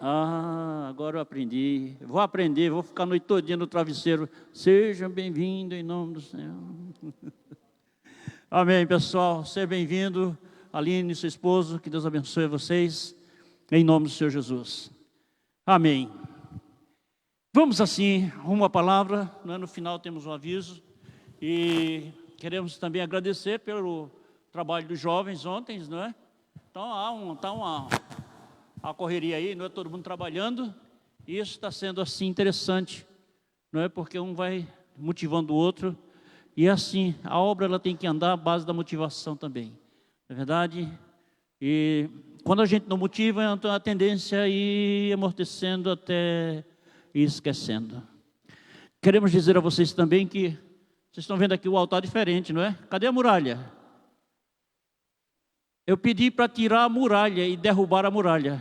Ah, agora eu aprendi. Vou aprender, vou ficar a noite todinha no travesseiro. Seja bem-vindo em nome do Senhor. Amém, pessoal. Seja bem-vindo. Aline e seu esposo, que Deus abençoe vocês. Em nome do Senhor Jesus. Amém. Vamos assim, rumo à palavra. No final temos um aviso. E queremos também agradecer pelo trabalho dos jovens ontem, não é? Então há uma correria aí, não é todo mundo trabalhando, e isso está sendo assim interessante, não é? Porque um vai motivando o outro, e assim, a obra ela tem que andar à base da motivação também, não é verdade? E quando a gente não motiva, então a tendência é ir amortecendo até ir esquecendo. Queremos dizer a vocês também que, vocês estão vendo aqui o altar diferente, não é? Cadê a muralha? Eu pedi para tirar a muralha e derrubar a muralha.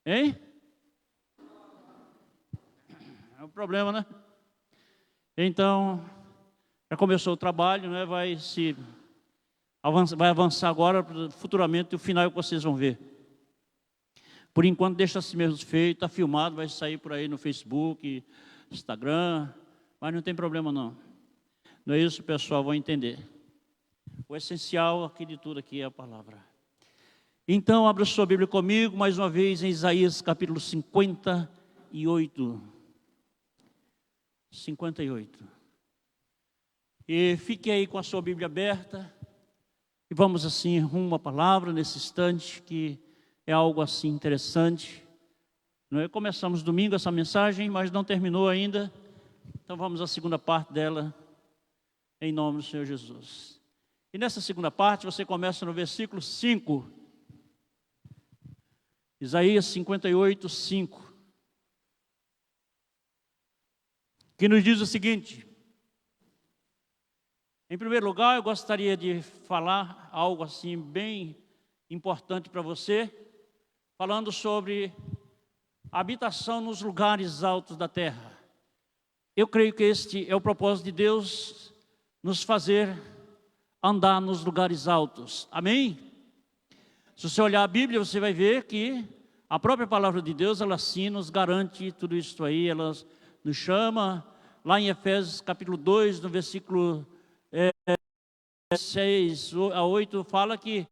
Hein? É um problema, né? Então, já começou o trabalho, né? Vai avançar agora, futuramente, o final que vocês vão ver. Por enquanto, deixa assim mesmo feito, está filmado, vai sair por aí no Facebook, Instagram, mas não tem problema não. Não é isso, pessoal, vão entender. O essencial aqui de tudo aqui é a palavra. Então, abra sua Bíblia comigo, mais uma vez, em Isaías capítulo 58. 58. E fique aí com a sua Bíblia aberta. E vamos assim, rumo à palavra, nesse instante, que é algo assim interessante. Não é? Começamos domingo essa mensagem, mas não terminou ainda. Então vamos à segunda parte dela, em nome do Senhor Jesus. E nessa segunda parte, você começa no versículo 5. Isaías 58, 5. Que nos diz o seguinte. Em primeiro lugar, eu gostaria de falar algo assim bem importante para você, falando sobre a habitação nos lugares altos da terra. Eu creio que este é o propósito de Deus, nos fazer andar nos lugares altos. Amém? Se você olhar a Bíblia, você vai ver que a própria palavra de Deus, ela sim nos garante tudo isso aí, ela nos chama, lá em Efésios capítulo 2, no versículo 6 a 8, fala que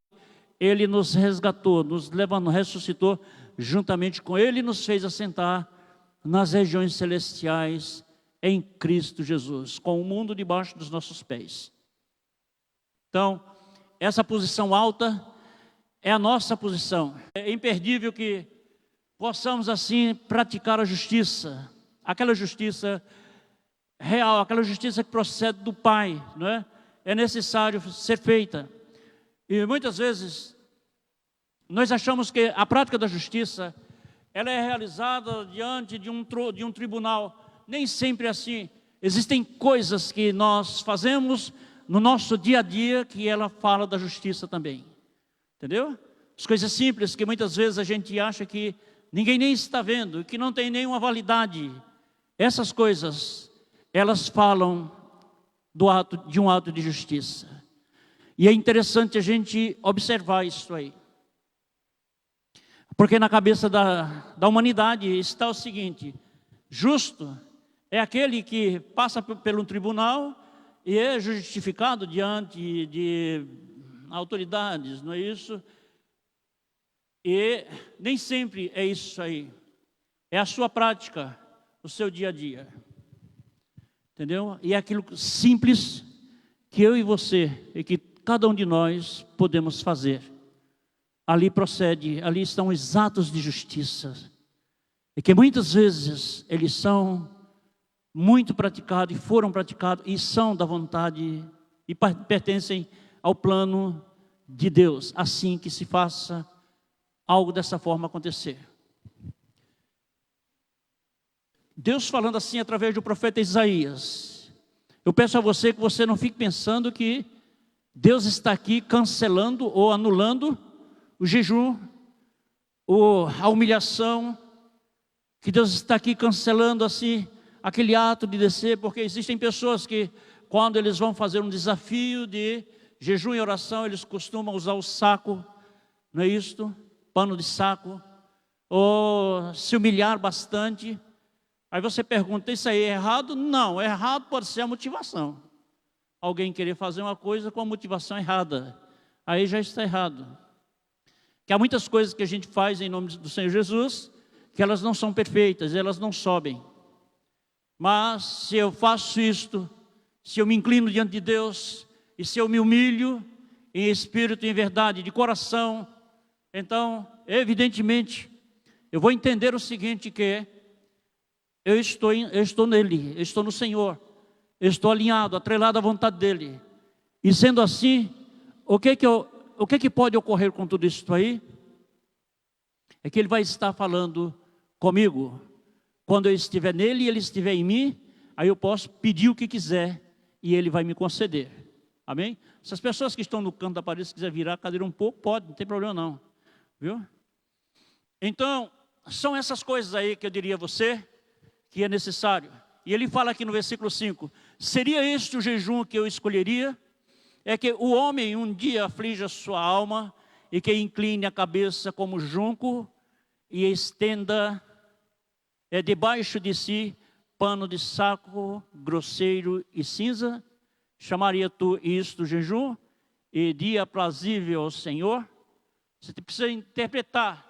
Ele nos resgatou, nos levantou, ressuscitou juntamente com Ele e nos fez assentar nas regiões celestiais em Cristo Jesus, com o mundo debaixo dos nossos pés. Então, essa posição alta é a nossa posição. É imperdível que possamos assim praticar a justiça, aquela justiça real, aquela justiça que procede do Pai, não é? É necessário ser feita. E muitas vezes nós achamos que a prática da justiça ela é realizada diante de um tribunal. Nem sempre é assim. Existem coisas que nós fazemos no nosso dia a dia que ela fala da justiça também. Entendeu? As coisas simples que muitas vezes a gente acha que ninguém nem está vendo, que não tem nenhuma validade. Essas coisas, elas falam de um ato de justiça. E é interessante a gente observar isso aí. Porque na cabeça da humanidade está o seguinte: justo é aquele que passa pelo tribunal e é justificado diante de autoridades, não é isso? E nem sempre é isso aí. É a sua prática, o seu dia a dia. Entendeu? E é aquilo simples que eu e você, e que cada um de nós podemos fazer. Ali estão os atos de justiça. E que muitas vezes eles são muito praticados, e foram praticados, e são da vontade, e pertencem ao plano de Deus. Assim que se faça algo dessa forma acontecer. Deus falando assim através do profeta Isaías. Eu peço a você que você não fique pensando que Deus está aqui cancelando ou anulando o jejum, ou a humilhação, que Deus está aqui cancelando assim aquele ato de descer, porque existem pessoas que quando eles vão fazer um desafio de jejum e oração, eles costumam usar o saco, não é isto? pano de saco, ou se humilhar bastante. Aí você pergunta, isso aí é errado? Não, errado pode ser a motivação. Alguém querer fazer uma coisa com a motivação errada, aí já está errado. Que há muitas coisas que a gente faz em nome do Senhor Jesus, que elas não são perfeitas, elas não sobem. Mas se eu faço isto, se eu me inclino diante de Deus, e se eu me humilho em espírito e em verdade, de coração, então, evidentemente, eu vou entender o seguinte, que eu estou nele, eu estou no Senhor, eu estou alinhado, atrelado à vontade dEle. E sendo assim, o que pode ocorrer com tudo isso aí? É que Ele vai estar falando comigo. Quando eu estiver nele e Ele estiver em mim, aí eu posso pedir o que quiser e Ele vai me conceder. Amém? Se as pessoas que estão no canto da parede, se quiser virar a cadeira um pouco, pode, não tem problema não. Viu? Então, são essas coisas aí que eu diria a você, que é necessário. E ele fala aqui no versículo 5, seria este o jejum que eu escolheria? É que o homem um dia aflige a sua alma, e que incline a cabeça como junco, e estenda debaixo de si pano de saco, grosseiro e cinza. Chamaria tu isto jejum e dia aprazível ao Senhor? Você precisa interpretar.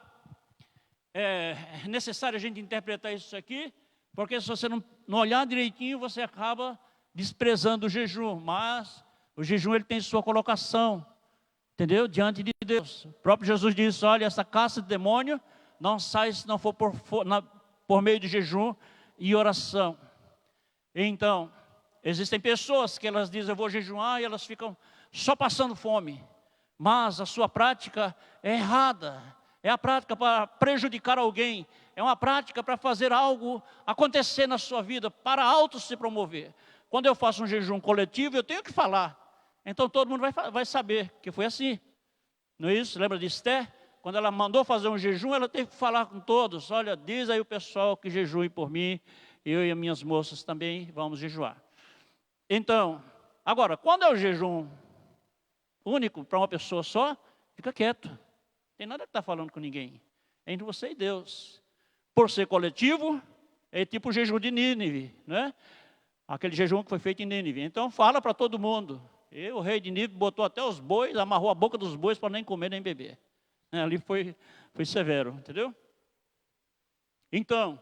É necessário a gente interpretar isso aqui, porque se você não olhar direitinho, você acaba desprezando o jejum. Mas o jejum ele tem sua colocação, entendeu? Diante de Deus. O próprio Jesus disse, olha, essa caça de demônio não sai se não for por meio de jejum e oração. Então, existem pessoas que elas dizem, eu vou jejuar, e elas ficam só passando fome. Mas a sua prática é errada. É a prática para prejudicar alguém. É uma prática para fazer algo acontecer na sua vida, para auto se promover. Quando eu faço um jejum coletivo, eu tenho que falar. Então todo mundo vai saber que foi assim. Não é isso? Lembra de Esther? Quando ela mandou fazer um jejum, ela teve que falar com todos. Olha, diz aí o pessoal que jejue por mim. Eu e as minhas moças também vamos jejuar. Então, agora, quando é o jejum único para uma pessoa só, fica quieto. Não tem nada que estar falando com ninguém. É entre você e Deus. Por ser coletivo, é tipo o jejum de Nínive, né? Aquele jejum que foi feito em Nínive. Então fala para todo mundo. E o rei de Nínive botou até os bois, amarrou a boca dos bois para nem comer nem beber. Ali foi severo, entendeu? Então,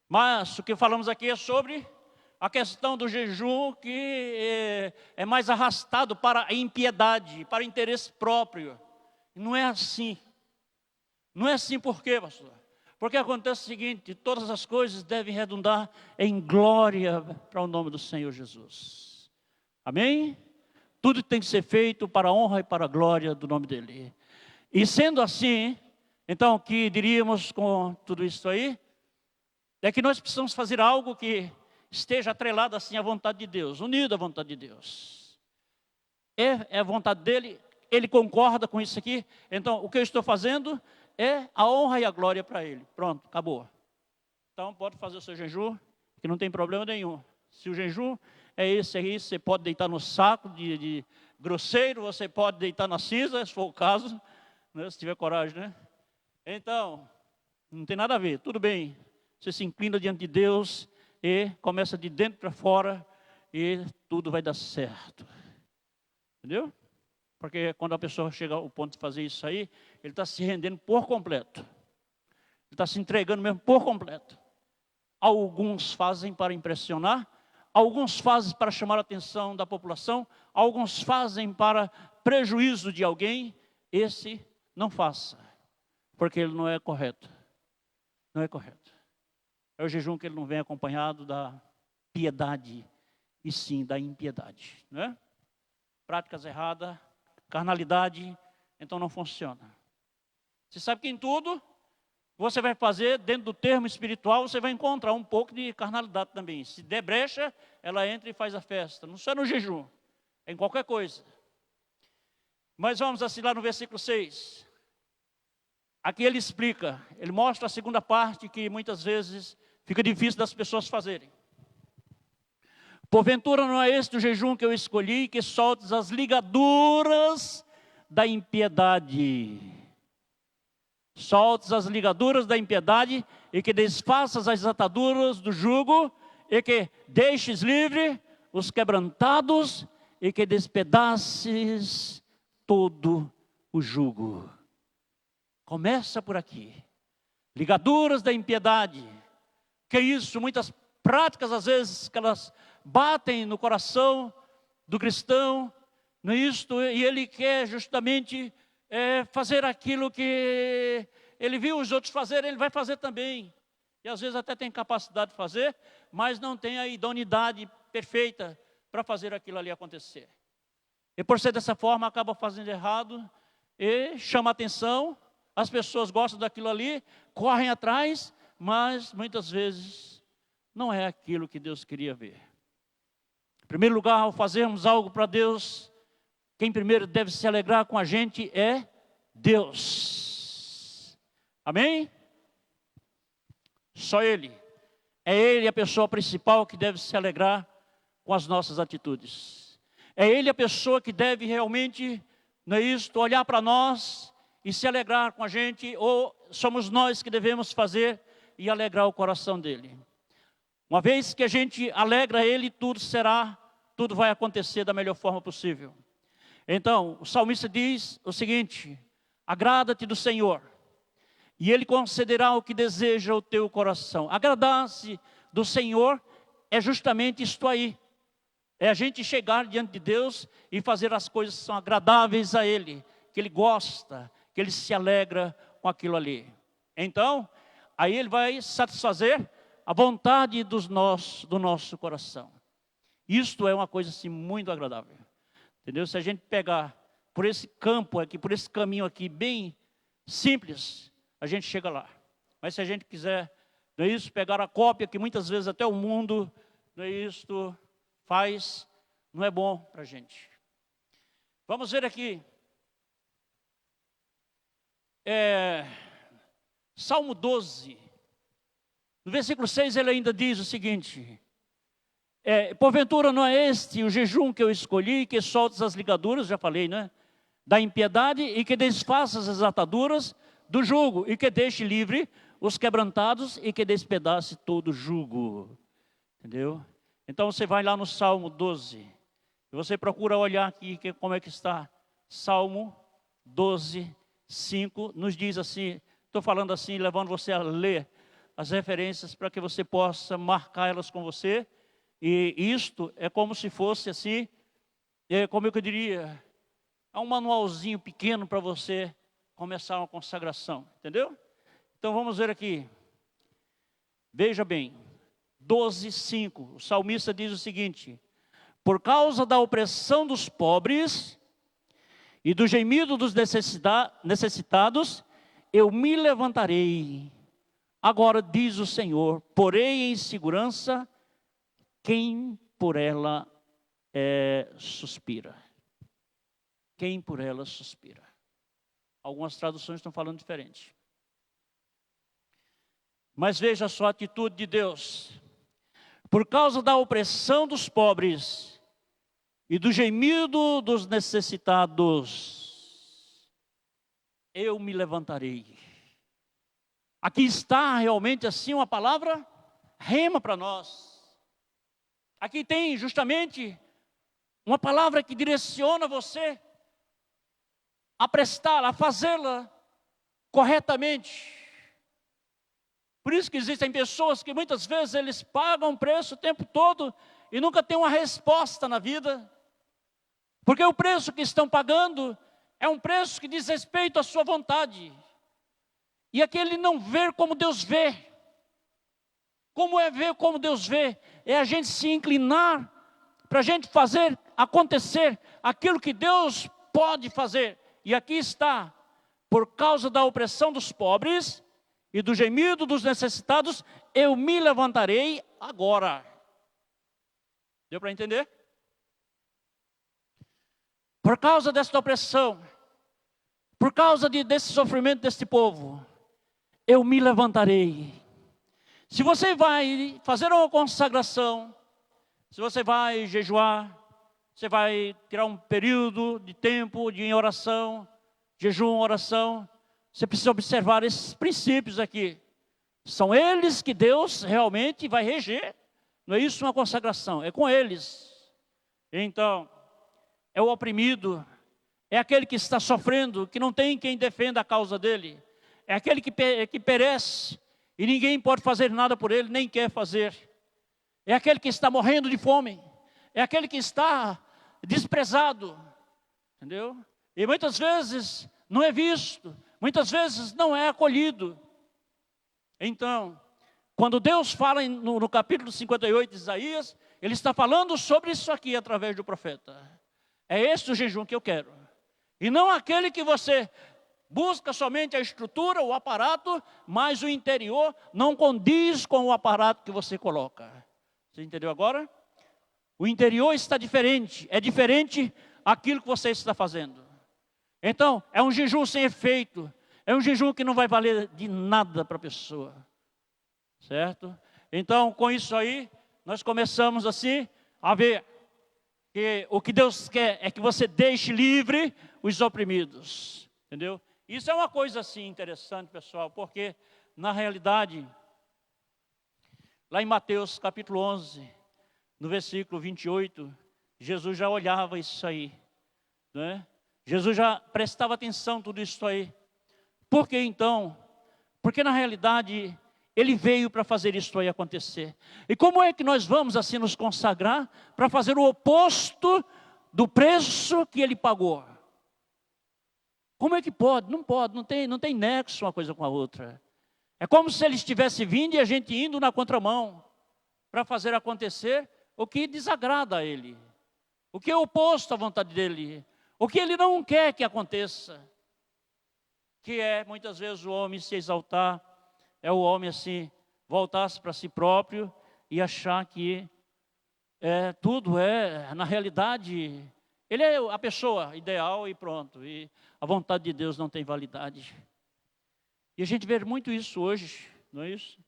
mas o que falamos aqui é sobre a questão do jejum que é mais arrastado para a impiedade, para o interesse próprio. Não é assim. Não é assim por quê, pastor? Porque acontece o seguinte, todas as coisas devem redundar em glória para o nome do Senhor Jesus. Amém? Tudo tem que ser feito para a honra e para a glória do nome dEle. E sendo assim, então o que diríamos com tudo isso aí? É que nós precisamos fazer algo que esteja atrelado assim à vontade de Deus, unido à vontade de Deus. É a vontade dEle, Ele concorda com isso aqui. Então o que eu estou fazendo é a honra e a glória para Ele. Pronto, acabou. Então pode fazer o seu jejum, que não tem problema nenhum. Se o jejum é esse aí, você pode deitar no saco de grosseiro, você pode deitar na cinza, se for o caso, né, se tiver coragem, né? Então, não tem nada a ver, tudo bem. Você se inclina diante de Deus e começa de dentro para fora e tudo vai dar certo. Entendeu? Porque quando a pessoa chega ao ponto de fazer isso aí, ele está se rendendo por completo. Ele está se entregando mesmo por completo. Alguns fazem para impressionar, alguns fazem para chamar a atenção da população, alguns fazem para prejuízo de alguém. Esse não faça, porque ele não é correto. Não é correto. É o jejum que ele não vem acompanhado da piedade, e sim da impiedade. Não é? Práticas erradas, carnalidade, então não funciona. Você sabe que em tudo você vai fazer, dentro do termo espiritual, você vai encontrar um pouco de carnalidade também. Se der brecha, ela entra e faz a festa. Não só no jejum, é em qualquer coisa. Mas vamos assim lá no versículo 6. Aqui ele explica, ele mostra a segunda parte que muitas vezes fica difícil das pessoas fazerem. Porventura não é este o jejum que eu escolhi, que soltes as ligaduras da impiedade. soltes as ligaduras da impiedade, e que desfaças as ataduras do jugo, e que deixes livre os quebrantados, e que despedaces todo o jugo. Começa por aqui. Ligaduras da impiedade. Que é isso? Muitas práticas, às vezes, que elas batem no coração do cristão, não é isto? E ele quer justamente fazer aquilo que ele viu os outros fazerem, ele vai fazer também. E às vezes até tem capacidade de fazer, mas não tem a idoneidade perfeita para fazer aquilo ali acontecer. E por ser dessa forma, acaba fazendo errado e chama atenção. As pessoas gostam daquilo ali, correm atrás, mas muitas vezes não é aquilo que Deus queria ver. Em primeiro lugar, ao fazermos algo para Deus, quem primeiro deve se alegrar com a gente é Deus. Amém? Só Ele. É Ele a pessoa principal que deve se alegrar com as nossas atitudes. É Ele a pessoa que deve realmente, não é isto, olhar para nós e se alegrar com a gente, ou somos nós que devemos fazer e alegrar o coração dele. Uma vez que a gente alegra Ele, tudo vai acontecer da melhor forma possível. Então, o salmista diz o seguinte: agrada-te do Senhor, e Ele concederá o que deseja o teu coração. Agradar-se do Senhor é justamente isto aí. É a gente chegar diante de Deus e fazer as coisas que são agradáveis a Ele, que Ele gosta, que Ele se alegra com aquilo ali. Então, aí Ele vai satisfazer a vontade do nosso coração. Isto é uma coisa assim muito agradável. Entendeu? Se a gente pegar por esse campo aqui, por esse caminho aqui bem simples, a gente chega lá. Mas se a gente quiser, não é isso, pegar a cópia que muitas vezes até o mundo, não é isto, faz, não é bom para a gente. Vamos ver aqui. Salmo 12. No versículo 6 ele ainda diz o seguinte: porventura não é este o jejum que eu escolhi, que soltes as ligaduras, já falei, né? Da impiedade, e que desfaças as ataduras do jugo, e que deixe livre os quebrantados, e que despedace todo o jugo. Entendeu? Então você vai lá no Salmo 12, e você procura olhar aqui como é que está. Salmo 12, 5, nos diz assim, estou falando assim, levando você a ler as referências para que você possa marcar elas com você. E isto é como se fosse assim, como eu diria, é um manualzinho pequeno para você começar uma consagração, entendeu? Então vamos ver aqui. Veja bem, 12, 5, o salmista diz o seguinte: por causa da opressão dos pobres e do gemido dos necessitados, eu me levantarei. Agora diz o Senhor, porém em segurança quem por ela suspira. Quem por ela suspira. Algumas traduções estão falando diferente. Mas veja só a atitude de Deus. Por causa da opressão dos pobres e do gemido dos necessitados, eu me levantarei. Aqui está realmente assim uma palavra rema para nós. Aqui tem justamente uma palavra que direciona você a prestá-la, a fazê-la corretamente. Por isso que existem pessoas que muitas vezes eles pagam preço o tempo todo e nunca tem uma resposta na vida. Porque o preço que estão pagando é um preço que diz respeito à sua vontade. E aquele não ver como Deus vê. Como é ver como Deus vê? É a gente se inclinar para a gente fazer acontecer aquilo que Deus pode fazer. E aqui está, por causa da opressão dos pobres e do gemido dos necessitados, eu me levantarei agora. Deu para entender? Por causa desta opressão, por causa desse sofrimento deste povo, eu me levantarei. Se você vai fazer uma consagração, se você vai jejuar, você vai tirar um período de tempo em oração, jejum, oração, Você precisa observar esses princípios aqui. São eles que Deus realmente vai reger. Não é isso uma consagração, é com eles. Então, é o oprimido, é aquele que está sofrendo, que não tem quem defenda a causa dele. É aquele que perece e ninguém pode fazer nada por ele, nem quer fazer. É aquele que está morrendo de fome. É aquele que está desprezado. Entendeu? E muitas vezes não é visto, muitas vezes não é acolhido. Então, quando Deus fala no capítulo 58 de Isaías, Ele está falando sobre isso aqui através do profeta. É esse o jejum que eu quero. E não aquele que você busca somente a estrutura, o aparato, mas o interior não condiz com o aparato que você coloca. Você entendeu agora? O interior está diferente, é diferente aquilo que você está fazendo. Então, é um jejum sem efeito, é um jejum que não vai valer de nada para a pessoa. Certo? Então, com isso aí, nós começamos assim a ver que o que Deus quer é que você deixe livre os oprimidos. Entendeu? Isso é uma coisa assim interessante, pessoal, porque na realidade, lá em Mateus capítulo 11, no versículo 28, Jesus já olhava isso aí, né? Jesus já prestava atenção a tudo isso aí. Por que então? Porque na realidade, Ele veio para fazer isso aí acontecer. E como é que nós vamos assim nos consagrar para fazer o oposto do preço que Ele pagou? Como é que pode? Não pode, não tem nexo uma coisa com a outra. É como se Ele estivesse vindo e a gente indo na contramão para fazer acontecer o que desagrada a Ele, o que é oposto à vontade dEle, o que Ele não quer que aconteça, que é muitas vezes o homem se exaltar, é o homem assim, voltar-se para si próprio e achar que tudo na realidade, ele é a pessoa ideal e pronto. E a vontade de Deus não tem validade. E a gente vê muito isso hoje, não é isso?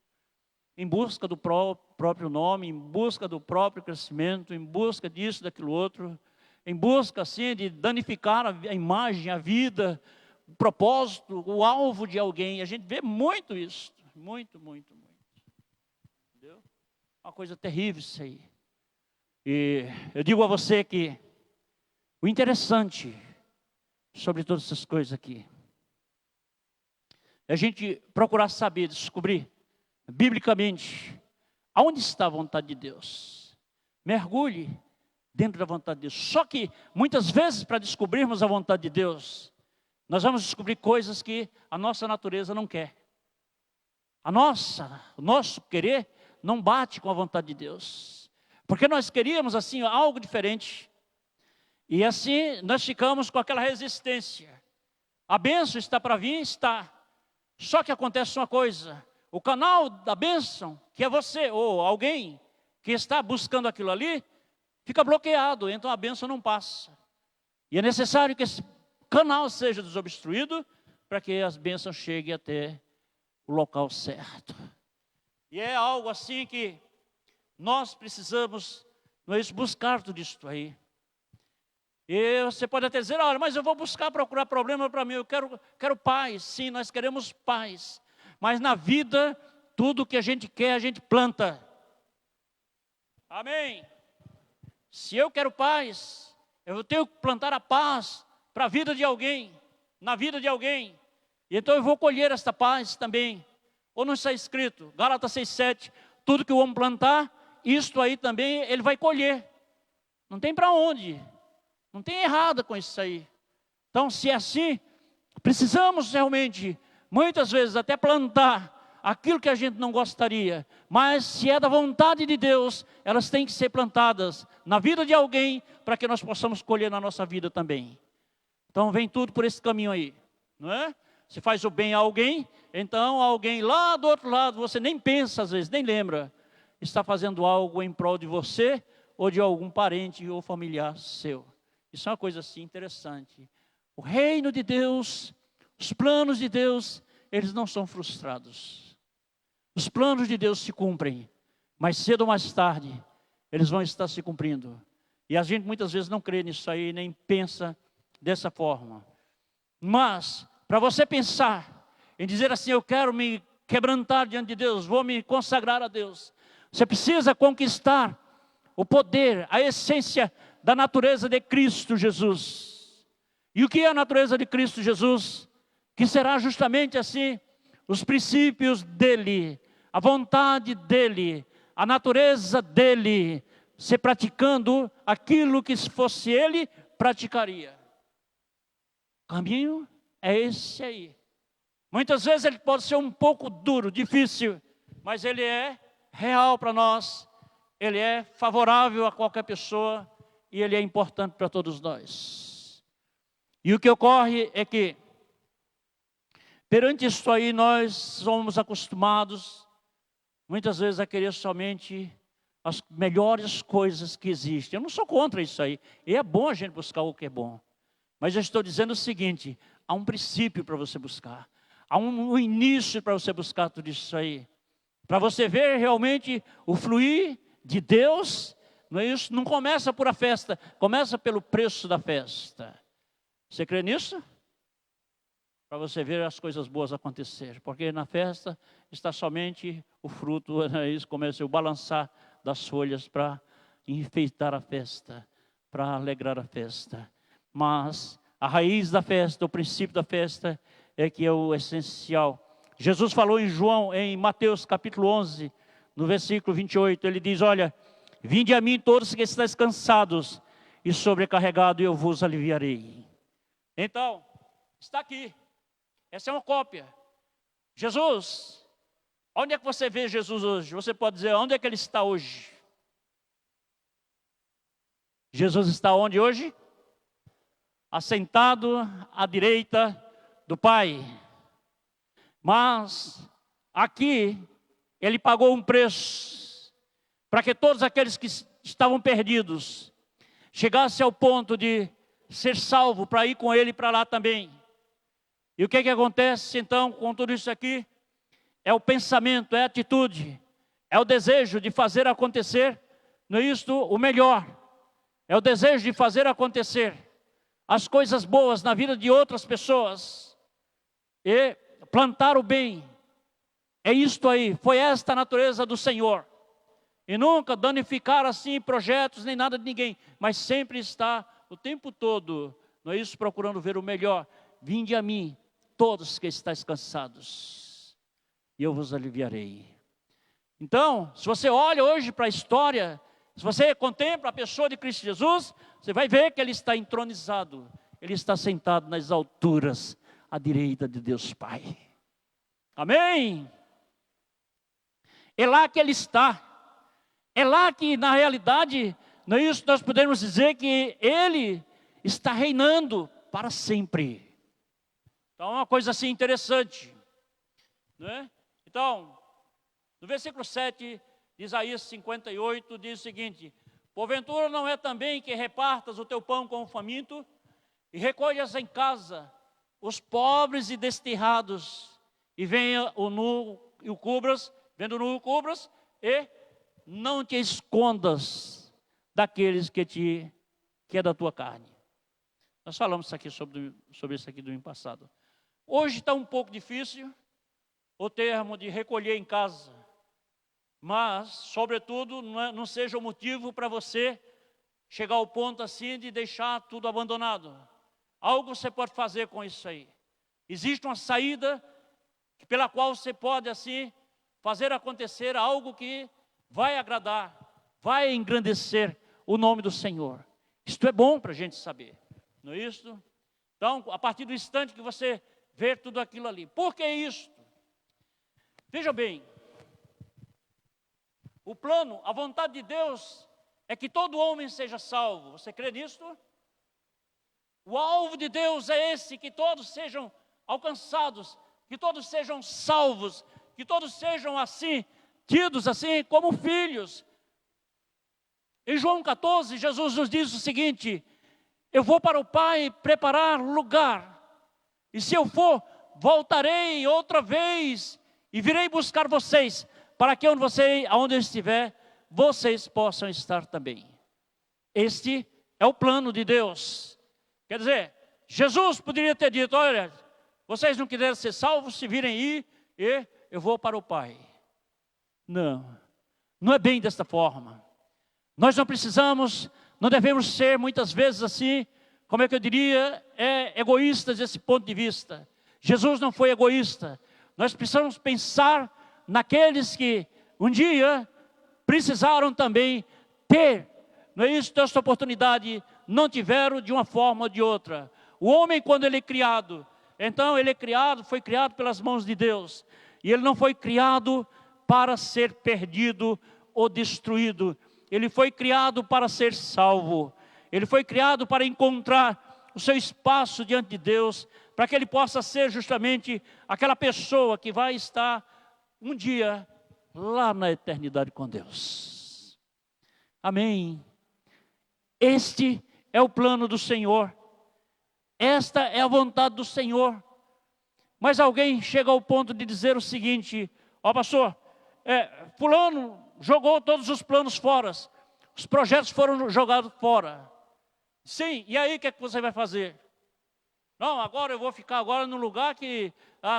Em busca do próprio nome, em busca do próprio crescimento, em busca disso, daquilo outro, em busca assim de danificar a imagem, a vida, o propósito, o alvo de alguém. A gente vê muito isso. Muito, muito, muito. Entendeu? Uma coisa terrível isso aí. E eu digo a você que o interessante sobre todas essas coisas aqui é a gente procurar saber, descobrir biblicamente aonde está a vontade de Deus. Mergulhe dentro da vontade de Deus. Só que muitas vezes para descobrirmos a vontade de Deus, nós vamos descobrir coisas que a nossa natureza não quer. O nosso querer não bate com a vontade de Deus. Porque nós queríamos assim algo diferente. E assim nós ficamos com aquela resistência. A bênção está para vir, está. Só que acontece uma coisa. O canal da bênção, que é você ou alguém que está buscando aquilo ali, fica bloqueado. Então a bênção não passa. E é necessário que esse canal seja desobstruído para que as bênçãos cheguem até o local certo. E é algo assim que nós precisamos, não é isso, buscar tudo isso aí. E você pode até dizer, olha, mas eu vou procurar problema para mim, eu quero paz. Sim, nós queremos paz. Mas na vida, tudo que a gente quer, a gente planta. Amém? Se eu quero paz, eu tenho que plantar a paz para a vida de alguém, na vida de alguém. E então eu vou colher esta paz também. Ou não está escrito, Gálatas 6:7, tudo que o homem plantar, isto aí também ele vai colher. Não tem para onde. Não tem errado com isso aí. Então, se é assim, precisamos realmente, muitas vezes, até plantar aquilo que a gente não gostaria. Mas se é da vontade de Deus, elas têm que ser plantadas na vida de alguém, para que nós possamos colher na nossa vida também. Então, vem tudo por esse caminho aí, não é? Se faz o bem a alguém, então alguém lá do outro lado, você nem pensa às vezes, nem lembra, está fazendo algo em prol de você ou de algum parente ou familiar seu. Isso é uma coisa assim interessante. O reino de Deus, os planos de Deus, eles não são frustrados. Os planos de Deus se cumprem, mas cedo ou mais tarde, eles vão estar se cumprindo. E a gente muitas vezes não crê nisso aí, nem pensa dessa forma. Mas, para você pensar em dizer assim, eu quero me quebrantar diante de Deus, vou me consagrar a Deus. Você precisa conquistar o poder, a essência da natureza de Cristo Jesus. E o que é a natureza de Cristo Jesus? Que será justamente assim, os princípios dele, a vontade dele, a natureza dele, se praticando aquilo que se fosse ele, praticaria. O caminho é esse aí. Muitas vezes ele pode ser um pouco duro, difícil, mas ele é real para nós, ele é favorável a qualquer pessoa e ele é importante para todos nós. E o que ocorre é que, perante isso aí, nós somos acostumados, muitas vezes, a querer somente as melhores coisas que existem. Eu não sou contra isso aí, e é bom a gente buscar o que é bom. Mas eu estou dizendo o seguinte, há um princípio para você buscar. Há um início para você buscar tudo isso aí. Para você ver realmente o fluir de Deus, não é isso? Não começa por a festa, começa pelo preço da festa. Você crê nisso? Para você ver as coisas boas acontecer. Porque na festa está somente o fruto, não é isso? Começa o balançar das folhas para enfeitar a festa, para alegrar a festa. Mas a raiz da festa, o princípio da festa, é que é o essencial. Jesus falou em Mateus capítulo 11, no versículo 28, ele diz, olha, vinde a mim todos que estáis cansados e sobrecarregados, e eu vos aliviarei. Então, está aqui, essa é uma cópia. Jesus, onde é que você vê Jesus hoje? Você pode dizer, onde é que ele está hoje? Jesus está onde hoje? Assentado à direita do Pai. Mas aqui ele pagou um preço para que todos aqueles que estavam perdidos chegassem ao ponto de ser salvo para ir com ele para lá também. E o que acontece então com tudo isso aqui? É o pensamento, é a atitude, é o desejo de fazer acontecer, não é isto o melhor, é o desejo de fazer acontecer as coisas boas na vida de outras pessoas. E plantar o bem, é isto aí, foi esta a natureza do Senhor. E nunca danificar assim projetos, nem nada de ninguém, mas sempre está o tempo todo, não é isso, procurando ver o melhor. Vinde a mim, todos que estáis cansados, e eu vos aliviarei. Então, se você olha hoje para a história, se você contempla a pessoa de Cristo Jesus, você vai ver que ele está entronizado, ele está sentado nas alturas, à direita de Deus Pai. Amém? É lá que ele está. É lá que, na realidade, não é isso, nós podemos dizer que ele está reinando para sempre. Então, é uma coisa assim interessante, não é? Então, no versículo 7 de Isaías 58, diz o seguinte: porventura não é também que repartas o teu pão com o faminto e recolhas em casa os pobres e desterrados, e venha o nu e o cubras, vendo nu e o cubras, e não te escondas daqueles que é da tua carne. Nós falamos aqui sobre isso aqui do ano passado. Hoje está um pouco difícil o termo de recolher em casa, mas, sobretudo, não seja o motivo para você chegar ao ponto assim de deixar tudo abandonado. Algo você pode fazer com isso aí. Existe uma saída pela qual você pode assim fazer acontecer algo que vai agradar, vai engrandecer o nome do Senhor. Isto é bom para a gente saber, não é isso? Então, a partir do instante que você vê tudo aquilo ali. Por que isso? Veja bem, o plano, a vontade de Deus é que todo homem seja salvo. Você crê nisso? O alvo de Deus é esse, que todos sejam alcançados, que todos sejam salvos, que todos sejam assim, tidos assim como filhos. Em João 14, Jesus nos diz o seguinte: eu vou para o Pai preparar lugar, e se eu for, voltarei outra vez, e virei buscar vocês, para que aonde eu estiver, vocês possam estar também. Este é o plano de Deus. Quer dizer, Jesus poderia ter dito: olha, vocês não quiserem ser salvos, se virem aí e eu vou para o Pai. Não, não é bem desta forma. Nós não precisamos, não devemos ser muitas vezes assim, como é que eu diria, egoístas desse ponto de vista. Jesus não foi egoísta. Nós precisamos pensar naqueles que um dia precisaram também ter, não é isso, esta oportunidade, não tiveram de uma forma ou de outra. O homem, quando ele é criado, então ele é criado, foi criado pelas mãos de Deus. E ele não foi criado para ser perdido ou destruído. Ele foi criado para ser salvo. Ele foi criado para encontrar o seu espaço diante de Deus, para que ele possa ser justamente aquela pessoa que vai estar um dia lá na eternidade com Deus. Amém. Este é o plano do Senhor. Esta é a vontade do Senhor. Mas alguém chega ao ponto de dizer o seguinte: ó pastor, fulano jogou todos os planos fora, os projetos foram jogados fora. Sim, e aí o que é que você vai fazer? Não, agora eu vou ficar agora no lugar que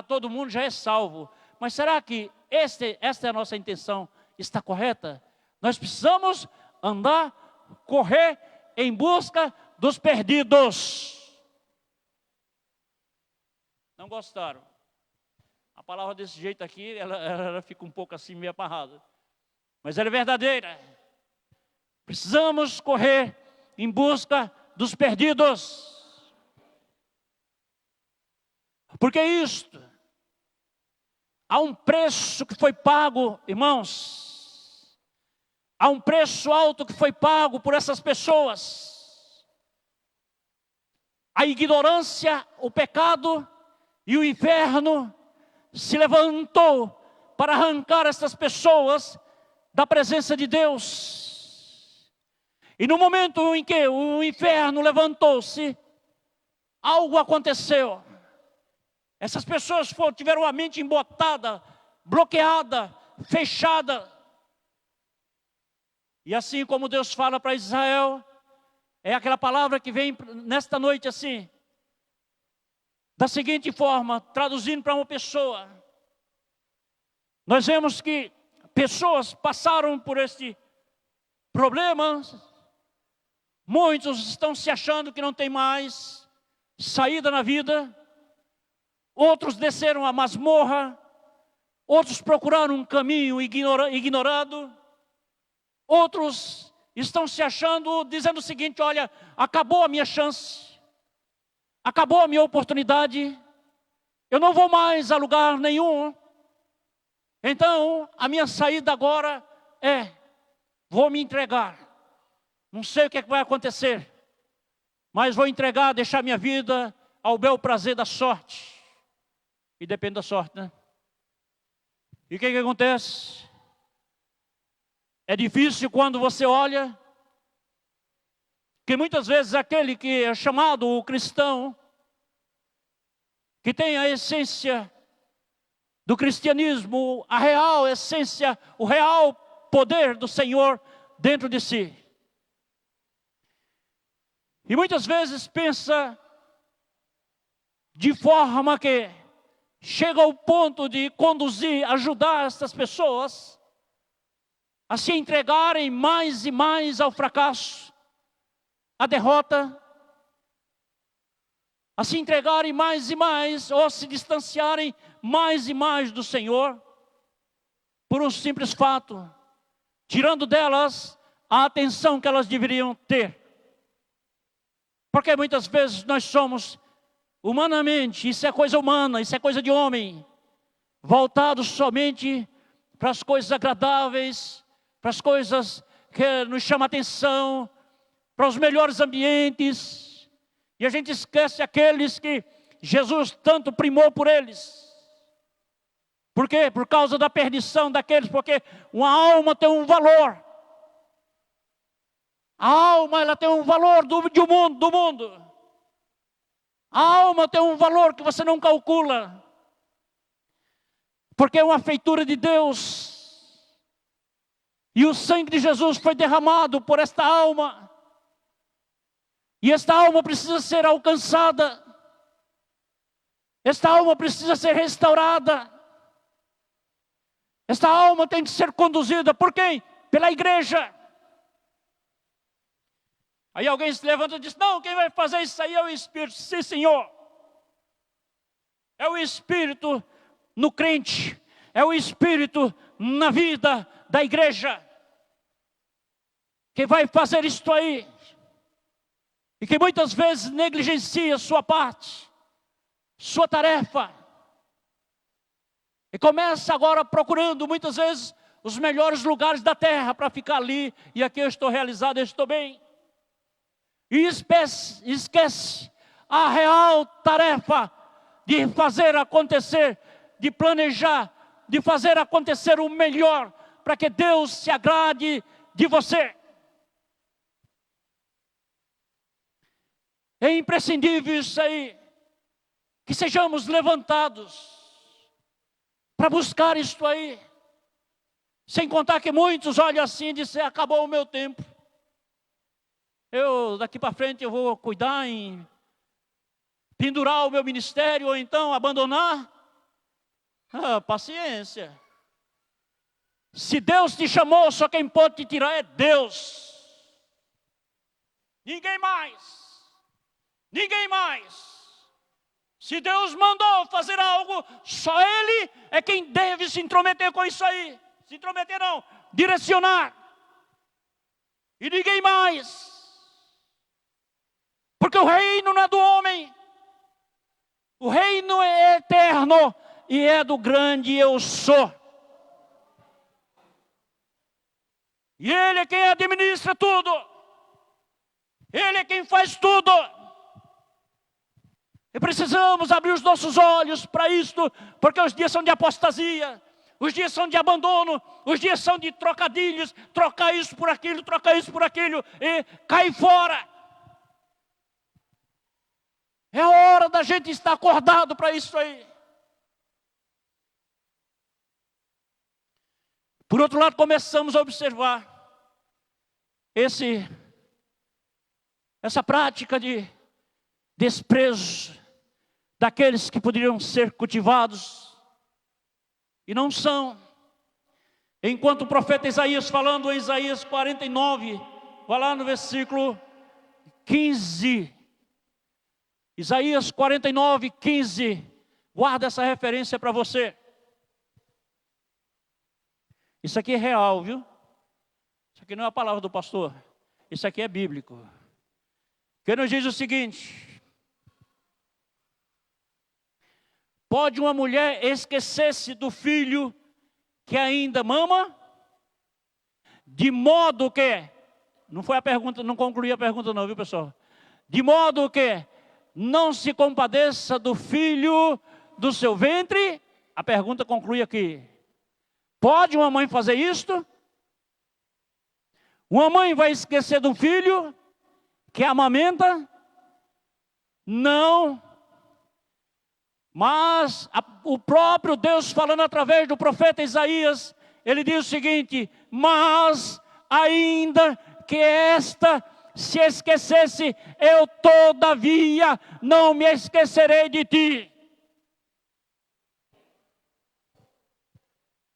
todo mundo já é salvo. Mas será que esta é a nossa intenção? Está correta? Nós precisamos andar, correr em busca dos perdidos. Não gostaram? A palavra desse jeito aqui, ela fica um pouco assim meio amarrada. Mas ela é verdadeira. Precisamos correr em busca dos perdidos. Porque isto, há um preço que foi pago, irmãos. Há um preço alto que foi pago por essas pessoas. A ignorância, o pecado e o inferno se levantou para arrancar essas pessoas da presença de Deus. E no momento em que o inferno levantou-se, algo aconteceu. Essas pessoas tiveram a mente embotada, bloqueada, fechada. E assim como Deus fala para Israel, é aquela palavra que vem nesta noite assim, da seguinte forma, traduzindo para uma pessoa. Nós vemos que pessoas passaram por este problema. Muitos estão se achando que não tem mais saída na vida. Outros desceram a masmorra. Outros procuraram um caminho ignorado. Outros estão se achando, dizendo o seguinte: olha, acabou a minha chance. Acabou a minha oportunidade. Eu não vou mais a lugar nenhum. Então, a minha saída agora vou me entregar. Não sei o que vai acontecer, mas vou entregar, deixar minha vida ao bel prazer da sorte. E depende da sorte, né? E o que acontece? É difícil quando você olha que muitas vezes aquele que é chamado o cristão, que tem a essência do cristianismo, a real essência, o real poder do Senhor dentro de si. E muitas vezes pensa de forma que chega ao ponto de conduzir, ajudar essas pessoas a se entregarem mais e mais ao fracasso, à derrota, a se entregarem mais e mais, ou se distanciarem mais e mais do Senhor, por um simples fato, tirando delas a atenção que elas deveriam ter. Porque muitas vezes nós somos, humanamente, isso é coisa humana, isso é coisa de homem, voltados somente para as coisas agradáveis, para as coisas que nos chamam a atenção, para os melhores ambientes. E a gente esquece aqueles que Jesus tanto primou por eles. Por quê? Por causa da perdição daqueles, porque uma alma tem um valor. A alma, ela tem um valor do mundo. A alma tem um valor que você não calcula. Porque é uma feitura de Deus. E o sangue de Jesus foi derramado por esta alma. E esta alma precisa ser alcançada. Esta alma precisa ser restaurada. Esta alma tem que ser conduzida por quem? Pela igreja. Aí alguém se levanta e diz: não, quem vai fazer isso aí é o Espírito. Sim, Senhor. É o Espírito no crente. É o Espírito na vida da igreja. Quem vai fazer isto aí. E que muitas vezes negligencia sua parte, sua tarefa. E começa agora procurando muitas vezes os melhores lugares da terra para ficar ali. E aqui eu estou realizado, eu estou bem. E esquece a real tarefa de fazer acontecer, de planejar, de fazer acontecer o melhor, para que Deus se agrade de você. É imprescindível isso aí, que sejamos levantados para buscar isto aí. Sem contar que muitos olham assim e dizem: acabou o meu tempo. Daqui para frente eu vou cuidar em pendurar o meu ministério ou então abandonar. Paciência. Se Deus te chamou, só quem pode te tirar é Deus. Ninguém mais. Ninguém mais. Se Deus mandou fazer algo, só Ele é quem deve se intrometer com isso aí. Se intrometer não, direcionar. E ninguém mais. Porque o reino não é do homem. O reino é eterno e é do grande eu sou. E Ele é quem administra tudo. Ele é quem faz tudo. E precisamos abrir os nossos olhos para isto, porque os dias são de apostasia, os dias são de abandono, os dias são de trocadilhos, trocar isso por aquilo, e cai fora. É a hora da gente estar acordado para isso aí. Por outro lado, começamos a observar essa prática de desprezo daqueles que poderiam ser cultivados e não são. Enquanto o profeta Isaías, falando em Isaías 49, vai lá no versículo 15. Isaías 49, 15. Guarda essa referência para você. Isso aqui é real, viu? Isso aqui não é a palavra do pastor. Isso aqui é bíblico. Que nos diz o seguinte: pode uma mulher esquecer-se do filho que ainda mama? De modo que, não foi a pergunta, não concluí a pergunta não, viu pessoal? De modo que não se compadeça do filho do seu ventre? A pergunta conclui aqui. Pode uma mãe fazer isto? Uma mãe vai esquecer de um filho que amamenta? Não. Mas o próprio Deus, falando através do profeta Isaías, ele diz o seguinte: mas ainda que esta se esquecesse, eu todavia não me esquecerei de ti.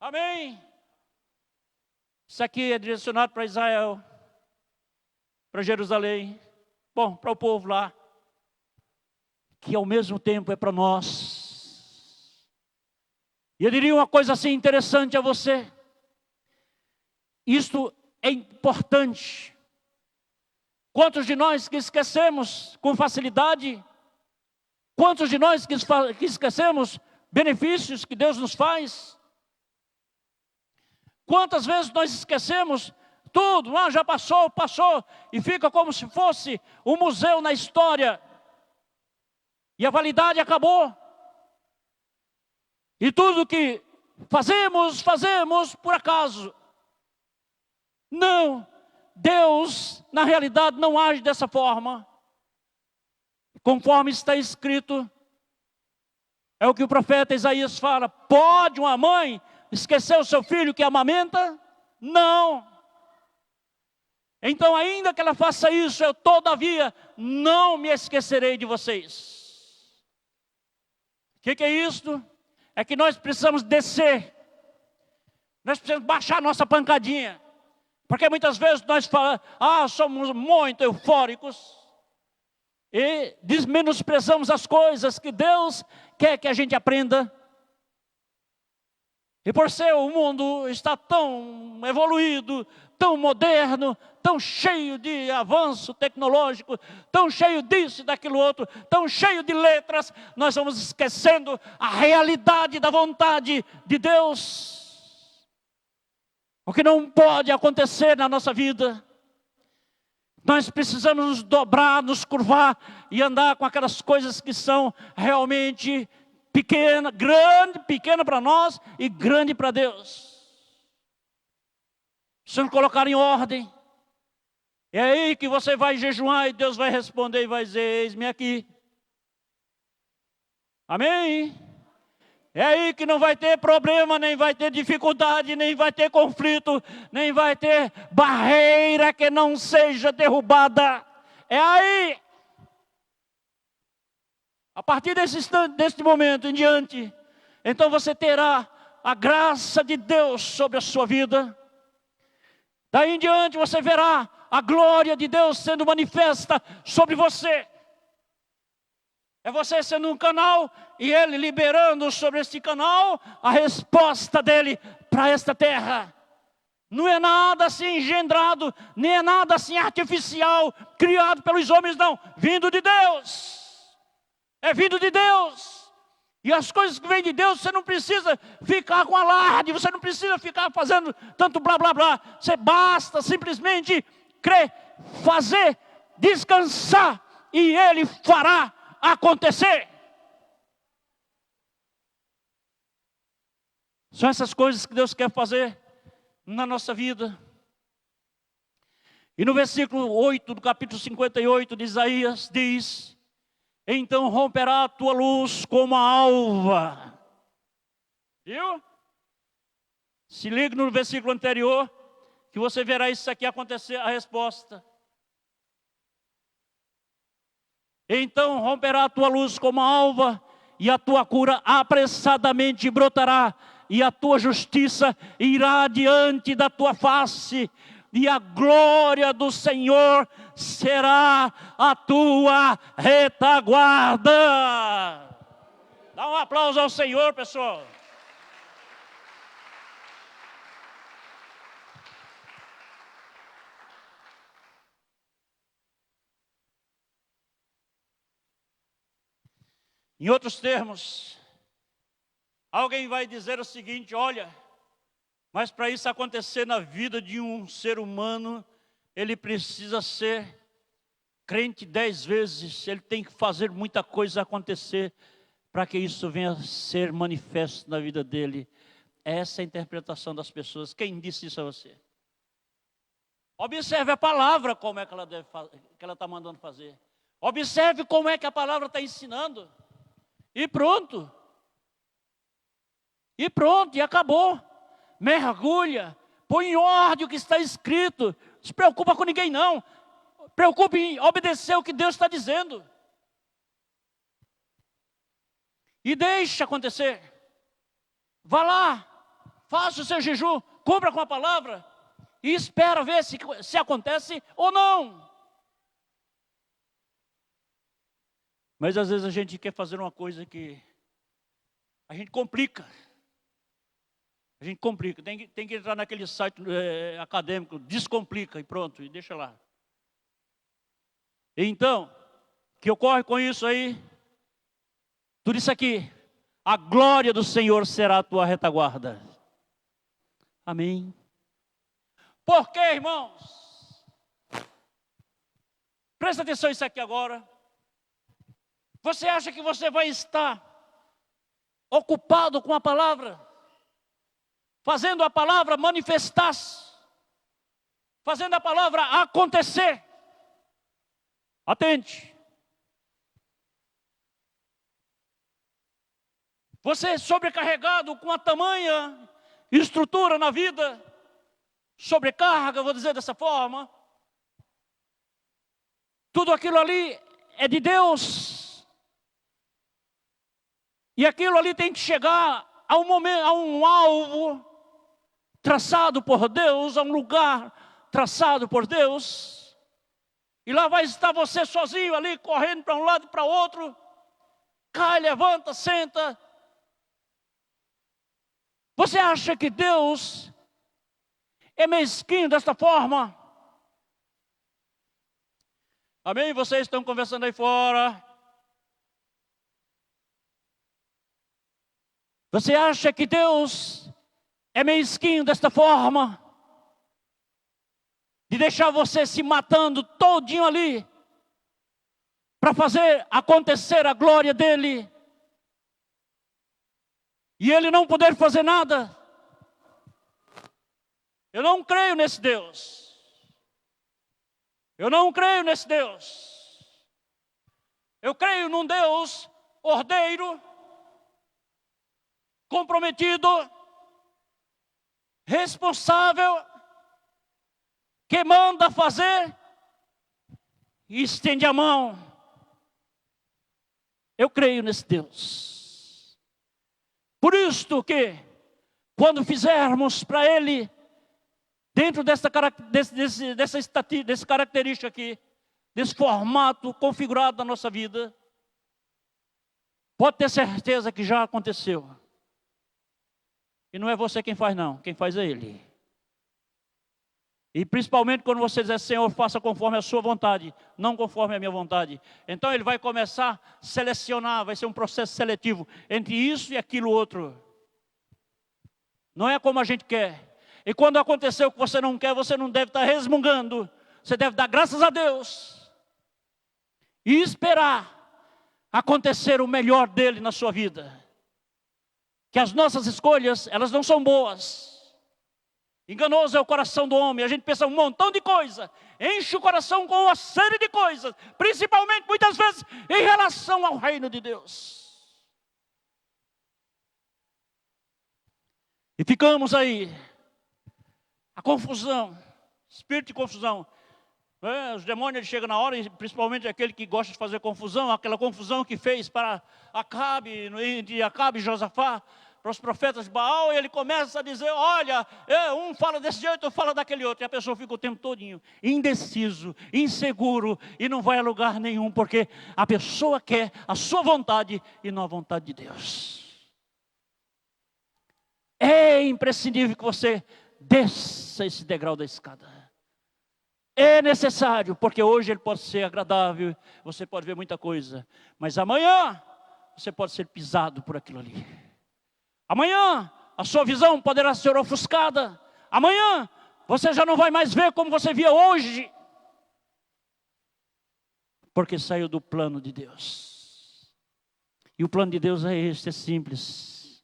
Amém? Isso aqui é direcionado para Israel, para Jerusalém, bom, para o povo lá, que ao mesmo tempo é para nós. E eu diria uma coisa assim interessante a você. Isto é importante. Quantos de nós que esquecemos com facilidade? Quantos de nós que esquecemos benefícios que Deus nos faz? Quantas vezes nós esquecemos tudo? Já passou, e fica como se fosse um museu na história. E a validade acabou. E tudo que fazemos por acaso. Não, Deus, na realidade, não age dessa forma. Conforme está escrito, é o que o profeta Isaías fala: pode uma mãe esquecer o seu filho que amamenta? Não. Então, ainda que ela faça isso, eu todavia não me esquecerei de vocês. que é isso? É que nós precisamos descer. Nós precisamos baixar a nossa pancadinha. Porque muitas vezes nós falamos, somos muito eufóricos. E desmenosprezamos as coisas que Deus quer que a gente aprenda. E por ser o mundo está tão evoluído, tão moderno, tão cheio de avanço tecnológico, tão cheio disso e daquilo outro, tão cheio de letras, nós vamos esquecendo a realidade da vontade de Deus. O que não pode acontecer na nossa vida. Nós precisamos nos dobrar, nos curvar e andar com aquelas coisas que são realmente pequena, grande, pequena para nós e grande para Deus. Precisamos colocar em ordem. É aí que você vai jejuar e Deus vai responder e vai dizer, eis-me aqui. Amém? É aí que não vai ter problema, nem vai ter dificuldade, nem vai ter conflito, nem vai ter barreira que não seja derrubada. É aí. A partir deste momento em diante, então você terá a graça de Deus sobre a sua vida. Daí em diante você verá a glória de Deus sendo manifesta sobre você. É você sendo um canal e Ele liberando sobre este canal a resposta dEle para esta terra. Não é nada assim engendrado, nem é nada assim artificial, criado pelos homens, não. Vindo de Deus. É vindo de Deus. E as coisas que vêm de Deus, você não precisa ficar com alarde, você não precisa ficar fazendo tanto blá blá blá. Você basta simplesmente crer, fazer, descansar e Ele fará acontecer. São essas coisas que Deus quer fazer na nossa vida. E no versículo 8 do capítulo 58 de Isaías diz: então romperá a tua luz como a alva. Viu? Se liga no versículo anterior, que você verá isso aqui acontecer, a resposta. Então romperá a tua luz como a alva, e a tua cura apressadamente brotará, e a tua justiça irá diante da tua face, e a glória do Senhor será a tua retaguarda. Dá um aplauso ao Senhor, pessoal. Em outros termos, alguém vai dizer o seguinte: olha, mas para isso acontecer na vida de um ser humano, ele precisa ser crente 10 vezes, ele tem que fazer muita coisa acontecer para que isso venha a ser manifesto na vida dele. Essa é a interpretação das pessoas. Quem disse isso a você? Observe a palavra, como é que ela está mandando fazer. Observe como é que a palavra está ensinando. E pronto. E pronto, e acabou. Mergulha, põe em ordem o que está escrito. Não se preocupa com ninguém não. Preocupe em obedecer o que Deus está dizendo. E deixe acontecer. Vá lá, faça o seu jejum, cumpra com a palavra e espera ver se acontece ou não. Mas às vezes a gente quer fazer uma coisa que a gente complica. A gente complica, tem que entrar naquele site acadêmico, descomplica e pronto, e deixa lá. Então, o que ocorre com isso aí? Tudo isso aqui, a glória do Senhor será a tua retaguarda. Amém. Por quê, irmãos? Presta atenção nisso aqui agora. Você acha que você vai estar ocupado com a palavra? Fazendo a palavra manifestar-se? Fazendo a palavra acontecer? Atente. Você é sobrecarregado com a tamanha estrutura na vida, sobrecarga, vou dizer dessa forma. Tudo aquilo ali é de Deus. E aquilo ali tem que chegar a um momento, a um alvo traçado por Deus, a um lugar traçado por Deus. E lá vai estar você sozinho ali, correndo para um lado e para outro. Cai, levanta, senta. Você acha que Deus é mesquinho desta forma? Amém? Vocês estão conversando aí fora. Você acha que Deus é mesquinho desta forma? De deixar você se matando todinho ali, para fazer acontecer a glória dele, e ele não poder fazer nada? Eu não creio nesse Deus. Eu não creio nesse Deus. Eu creio num Deus ordeiro, comprometido, responsável, que manda fazer e estende a mão. Eu creio nesse Deus. Por isto que, quando fizermos para Ele, dentro dessa característica aqui, desse formato configurado da nossa vida, pode ter certeza que já aconteceu. E não é você quem faz não, quem faz é Ele. E principalmente quando você dizer, Senhor, faça conforme a sua vontade, não conforme a minha vontade. Então Ele vai começar a selecionar, vai ser um processo seletivo entre isso e aquilo outro. Não é como a gente quer. E quando aconteceu o que você não quer, você não deve estar resmungando. Você deve dar graças a Deus. E esperar acontecer o melhor dele na sua vida. Que as nossas escolhas, elas não são boas. Enganoso é o coração do homem. A gente pensa um montão de coisa. Enche o coração com uma série de coisas. Principalmente, muitas vezes, em relação ao reino de Deus. E ficamos aí. A confusão. Espírito de confusão. Os demônios chegam na hora, e principalmente aquele que gosta de fazer confusão. Aquela confusão que fez para Acabe, entre Acabe e Josafá. Para os profetas de Baal, ele começa a dizer, olha, um fala desse jeito, outro fala daquele outro. E a pessoa fica o tempo todinho indeciso, inseguro, e não vai a lugar nenhum, porque a pessoa quer a sua vontade e não a vontade de Deus. É imprescindível que você desça esse degrau da escada. É necessário, porque hoje ele pode ser agradável, você pode ver muita coisa, mas amanhã você pode ser pisado por aquilo ali. Amanhã a sua visão poderá ser ofuscada. Amanhã você já não vai mais ver como você via hoje. Porque saiu do plano de Deus. E o plano de Deus é este, é simples.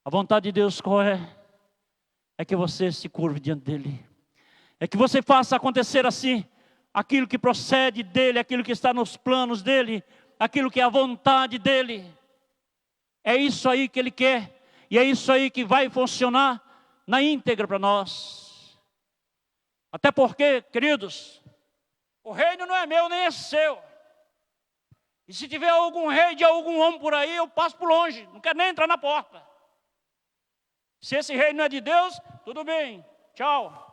A vontade de Deus qual é? É que você se curve diante dele. É que você faça acontecer assim, aquilo que procede dele, aquilo que está nos planos dele, aquilo que é a vontade dele. É isso aí que Ele quer. E é isso aí que vai funcionar na íntegra para nós. Até porque, queridos, o reino não é meu nem é seu. E se tiver algum rei de algum homem por aí, eu passo por longe. Não quero nem entrar na porta. Se esse reino não é de Deus, tudo bem. Tchau.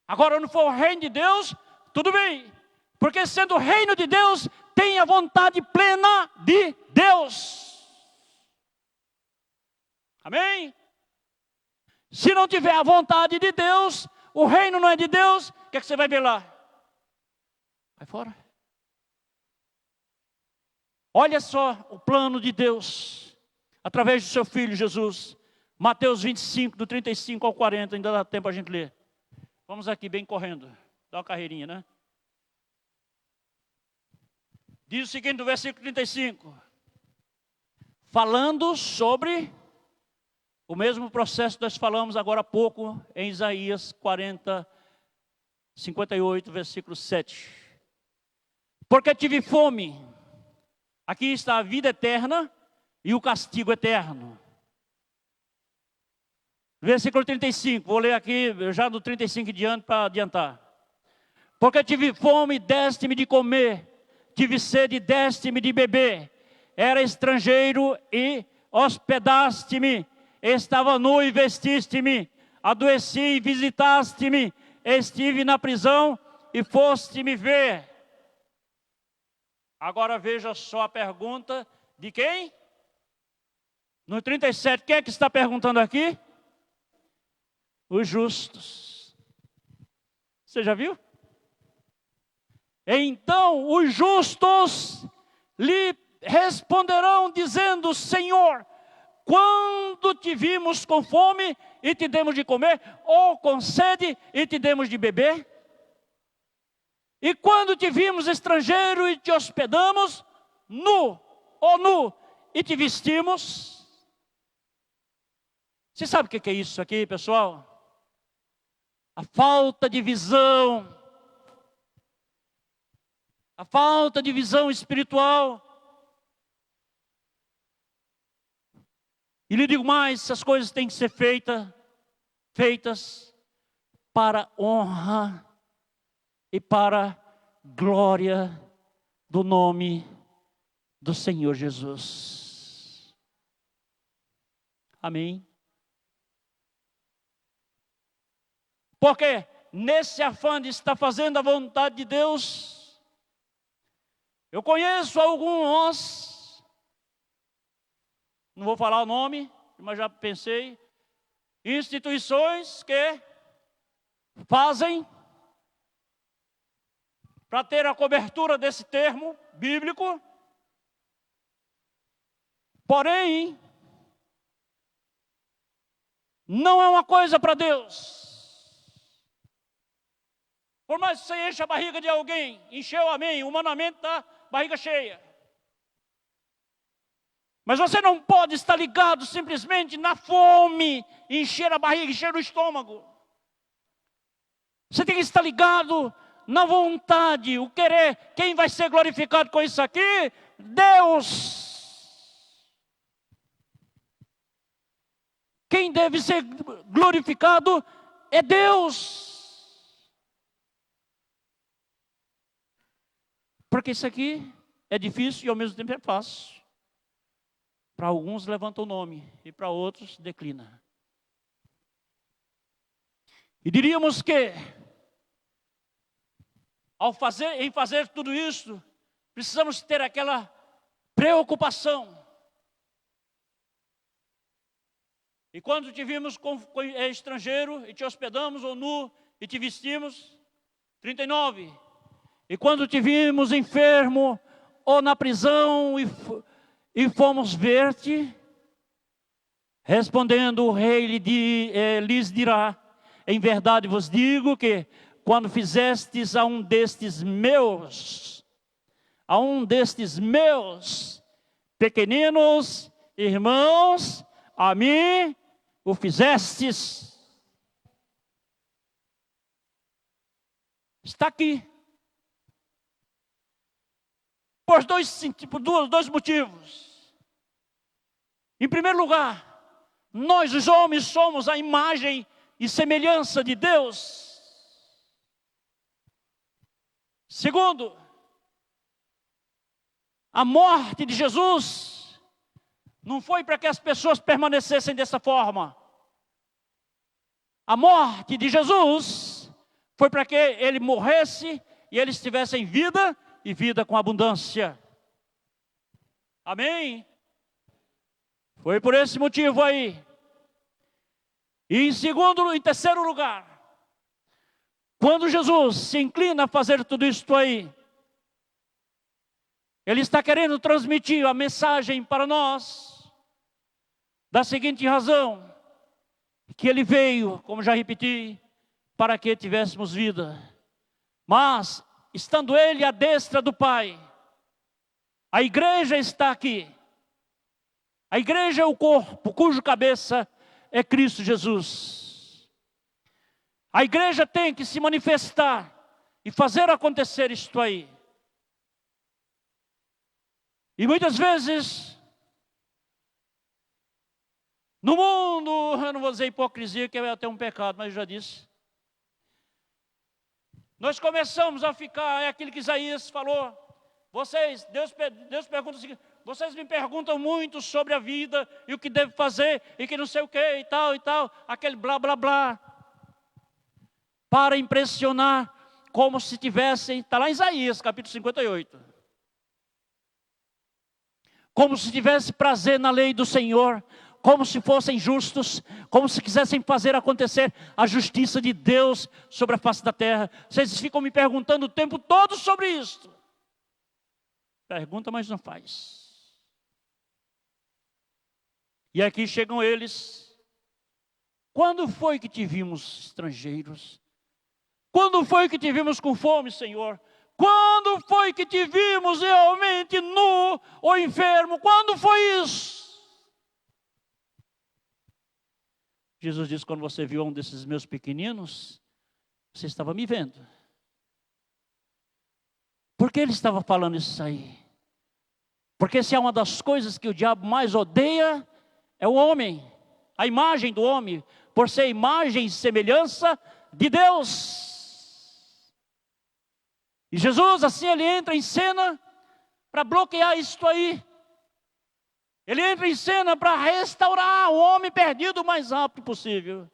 Agora, não for o reino de Deus, tudo bem. Porque sendo o reino de Deus, tem a vontade plena de Deus. Amém? Se não tiver a vontade de Deus, o reino não é de Deus, o que é que você vai ver lá? Vai fora. Olha só o plano de Deus, através do seu Filho Jesus. Mateus 25, do 35 ao 40, ainda dá tempo a gente ler. Vamos aqui bem correndo, dá uma carreirinha, né? Diz o seguinte no versículo 35. Falando sobre o mesmo processo que nós falamos agora há pouco em Isaías 58, versículo 7. Porque tive fome. Aqui está a vida eterna e o castigo eterno. Versículo 35, vou ler aqui já do 35 em diante para adiantar. Porque tive fome, deste-me de comer. Tive sede, deste-me de beber. era estrangeiro e hospedaste-me, estava nu e vestiste-me, adoeci e visitaste-me, estive na prisão e foste me ver. Agora veja só a pergunta de quem? No 37, quem é que está perguntando aqui? Os justos. Você já viu? Então os justos lhe responderão dizendo: Senhor, quando te vimos com fome e te demos de comer, ou com sede e te demos de beber? E quando te vimos estrangeiro e te hospedamos, nu e te vestimos? Você sabe o que é isso aqui, pessoal? A falta de visão, a falta de visão espiritual. E lhe digo mais, essas coisas têm que ser feitas para honra e para glória do nome do Senhor Jesus. Amém? Porque nesse afã de estar fazendo a vontade de Deus, eu conheço alguns, não vou falar o nome, mas já pensei, instituições que fazem, para ter a cobertura desse termo bíblico, porém, não é uma coisa para Deus. Por mais que você enche a barriga de alguém, encheu, amém, humanamente está barriga cheia. Mas você não pode estar ligado simplesmente na fome, encher a barriga, encher o estômago. Você tem que estar ligado na vontade, o querer. Quem vai ser glorificado com isso aqui? Deus. Quem deve ser glorificado é Deus. Porque isso aqui é difícil e ao mesmo tempo é fácil. Para alguns levanta o nome e para outros declina. E diríamos que em fazer tudo isso, precisamos ter aquela preocupação. E quando te vimos estrangeiro e te hospedamos, ou nu e te vestimos, 39. E quando te vimos enfermo ou na prisão e fomos ver-te, respondendo o rei lhes dirá: em verdade vos digo que quando fizestes a um destes meus pequeninos irmãos, a mim o fizestes. Está aqui. Por dois motivos. Em primeiro lugar, nós os homens somos a imagem e semelhança de Deus. Segundo, a morte de Jesus não foi para que as pessoas permanecessem dessa forma. A morte de Jesus foi para que ele morresse e eles tivessem vida e vida com abundância. Amém? Foi por esse motivo aí. E em terceiro lugar, quando Jesus se inclina a fazer tudo isso aí, Ele está querendo transmitir a mensagem para nós, da seguinte razão: que Ele veio, como já repeti, para que tivéssemos vida. Mas, estando Ele à destra do Pai, a igreja está aqui. A igreja é o corpo, cujo cabeça é Cristo Jesus. A igreja tem que se manifestar e fazer acontecer isto aí. E muitas vezes, no mundo, eu não vou dizer hipocrisia, que é até um pecado, mas eu já disse. Nós começamos a ficar, é aquilo que Isaías falou. Deus pergunta o seguinte: Vocês me perguntam muito sobre a vida e o que devo fazer e que não sei o que e tal, aquele blá, blá, blá. Para impressionar, como se tivessem, está lá em Isaías, capítulo 58. Como se tivesse prazer na lei do Senhor, como se fossem justos, como se quisessem fazer acontecer a justiça de Deus sobre a face da terra. Vocês ficam me perguntando o tempo todo sobre isso. Pergunta, mas não faz. E aqui chegam eles. Quando foi que te vimos estrangeiros? Quando foi que te vimos com fome, Senhor? Quando foi que te vimos realmente nu ou enfermo? Quando foi isso? Jesus disse, quando você viu um desses meus pequeninos, você estava me vendo. Por que ele estava falando isso aí? Porque se é uma das coisas que o diabo mais odeia, é o homem, a imagem do homem, por ser imagem e semelhança de Deus. E Jesus, assim, ele entra em cena para bloquear isso aí. Ele entra em cena para restaurar o homem perdido o mais rápido possível.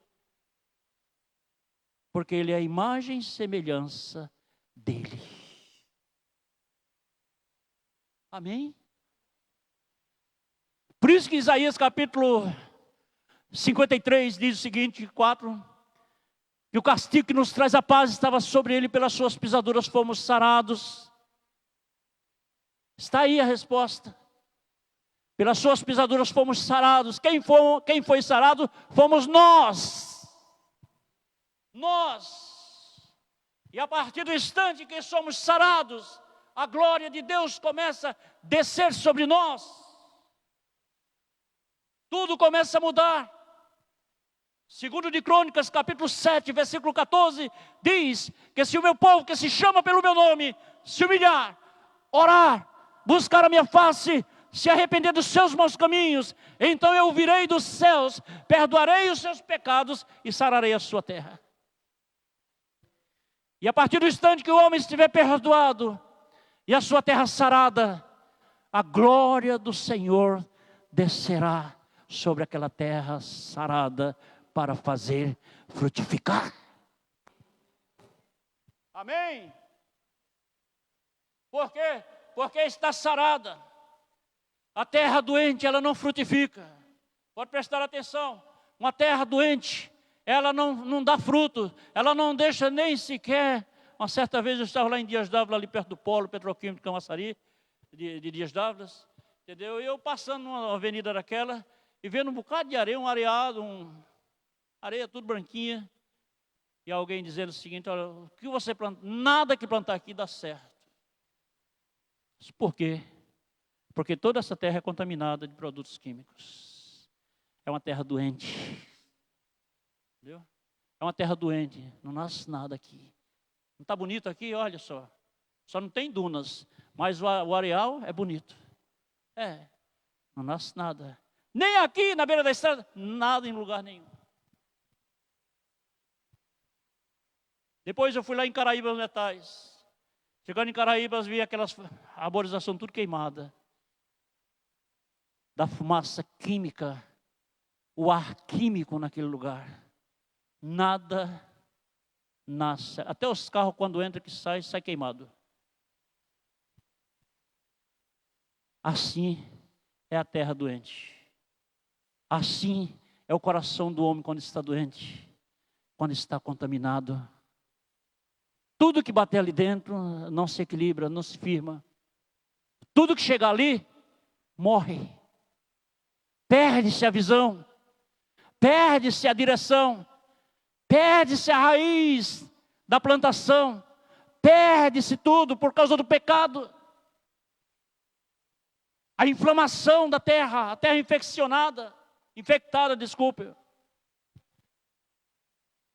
Porque ele é a imagem e semelhança dele. Amém? Por isso que Isaías capítulo 53 diz o seguinte, 4. Que o castigo que nos traz a paz estava sobre ele, pelas suas pisaduras fomos sarados. Está aí a resposta. Pelas suas pisaduras fomos sarados. Quem foi sarado? Fomos nós. Nós. E a partir do instante que somos sarados, a glória de Deus começa a descer sobre nós. Tudo começa a mudar. Segundo de Crônicas, capítulo 7, versículo 14, diz que se o meu povo, que se chama pelo meu nome, se humilhar, orar, buscar a minha face, se arrepender dos seus maus caminhos, então eu virei dos céus, perdoarei os seus pecados e sararei a sua terra. E a partir do instante que o homem estiver perdoado e a sua terra sarada, a glória do Senhor descerá sobre aquela terra sarada para fazer frutificar. Amém? Por quê? Porque está sarada. A terra doente, ela não frutifica. Pode prestar atenção. Uma terra doente, ela não dá fruto. Ela não deixa nem sequer. Uma certa vez eu estava lá em Dias Dávila, ali perto do polo petroquímico de Camaçari, de Dias Dávila, entendeu? E eu passando numa avenida daquela e vendo um bocado de areia, um areado, areia tudo branquinha. E alguém dizendo o seguinte, olha, o que você planta? Nada que plantar aqui dá certo. Por quê? Porque toda essa terra é contaminada de produtos químicos. É uma terra doente. Entendeu? É uma terra doente. Não nasce nada aqui. Não está bonito aqui? Olha só. Só não tem dunas. Mas o areal é bonito. Não nasce nada. Nem aqui na beira da estrada. Nada em lugar nenhum. Depois eu fui lá em Caraíbas Metais. Chegando em Caraíbas, vi aquelas arborizações tudo queimada. Da fumaça química, o ar químico naquele lugar. Nada nasce. Até os carros quando entra que sai queimado. Assim é a terra doente. Assim é o coração do homem quando está doente, quando está contaminado. Tudo que bater ali dentro não se equilibra, não se firma. Tudo que chegar ali, morre. Perde-se a visão, perde-se a direção, perde-se a raiz da plantação, perde-se tudo por causa do pecado. A inflamação da terra, a terra infectada,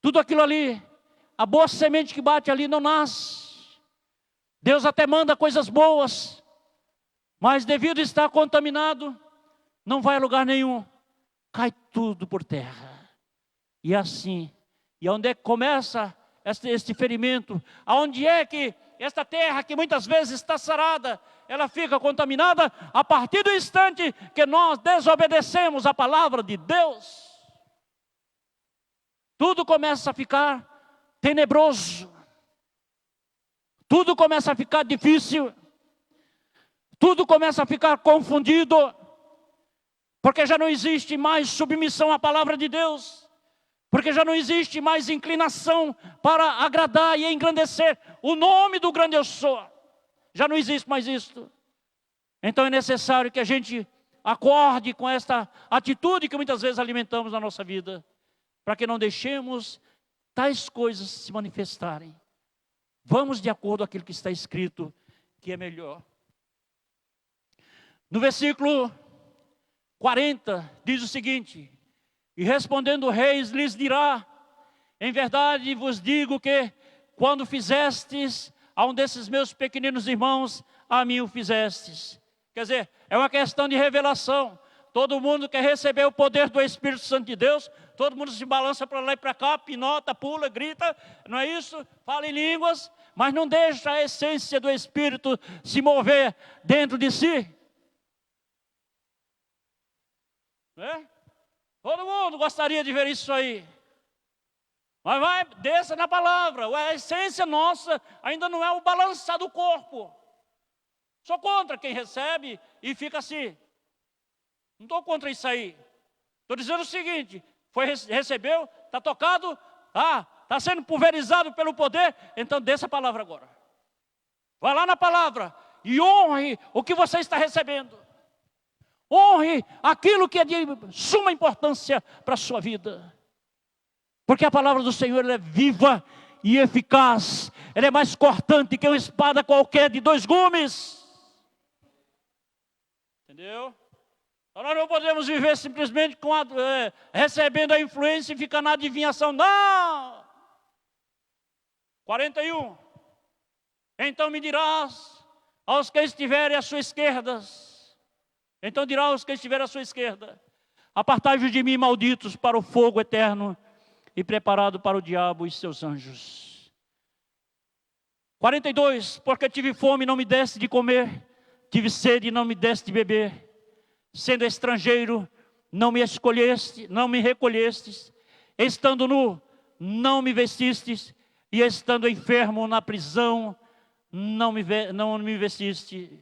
Tudo aquilo ali, a boa semente que bate ali não nasce. Deus até manda coisas boas, mas devido a estar contaminado, não vai a lugar nenhum. Cai tudo por terra. E assim, e onde é que começa este ferimento? Aonde é que esta terra que muitas vezes está sarada, ela fica contaminada a partir do instante que nós desobedecemos a palavra de Deus. Tudo começa a ficar tenebroso. Tudo começa a ficar difícil. Tudo começa a ficar confundido. Porque já não existe mais submissão à palavra de Deus. Porque já não existe mais inclinação para agradar e engrandecer o nome do grande eu sou. Já não existe mais isso. Então é necessário que a gente acorde com esta atitude que muitas vezes alimentamos na nossa vida, para que não deixemos tais coisas se manifestarem. Vamos de acordo com aquilo que está escrito, que é melhor. No versículo 40, diz o seguinte: e respondendo o rei, lhes dirá: em verdade vos digo que, quando fizestes a um desses meus pequeninos irmãos, a mim o fizestes. Quer dizer, é uma questão de revelação. Todo mundo quer receber o poder do Espírito Santo de Deus. Todo mundo se balança para lá e para cá, pinota, pula, grita. Não é isso? Fala em línguas, mas não deixa a essência do Espírito se mover dentro de si. Não é? Todo mundo gostaria de ver isso aí. Mas vai, desça na palavra. A essência nossa ainda não é o balançar do corpo. Sou contra quem recebe e fica assim. Não estou contra isso aí. Estou dizendo o seguinte: recebeu, está tocado, está sendo pulverizado pelo poder, então desça a palavra agora. Vá lá na palavra e honre o que você está recebendo. Honre aquilo que é de suma importância para a sua vida. Porque a palavra do Senhor ela é viva e eficaz. Ela é mais cortante que uma espada qualquer de 2 gumes. Entendeu? Então nós não podemos viver simplesmente recebendo a influência e ficar na adivinhação. Não! 41. Então me dirás aos que estiverem à sua esquerda. Então dirá aos que estiverem à sua esquerda: apartai-vos de mim, malditos, para o fogo eterno e preparado para o diabo e seus anjos. 42. Porque tive fome e não me deste de comer, tive sede e não me deste de beber, sendo estrangeiro não me escolheste, não me recolhestes, estando nu não me vestistes, e estando enfermo na prisão não me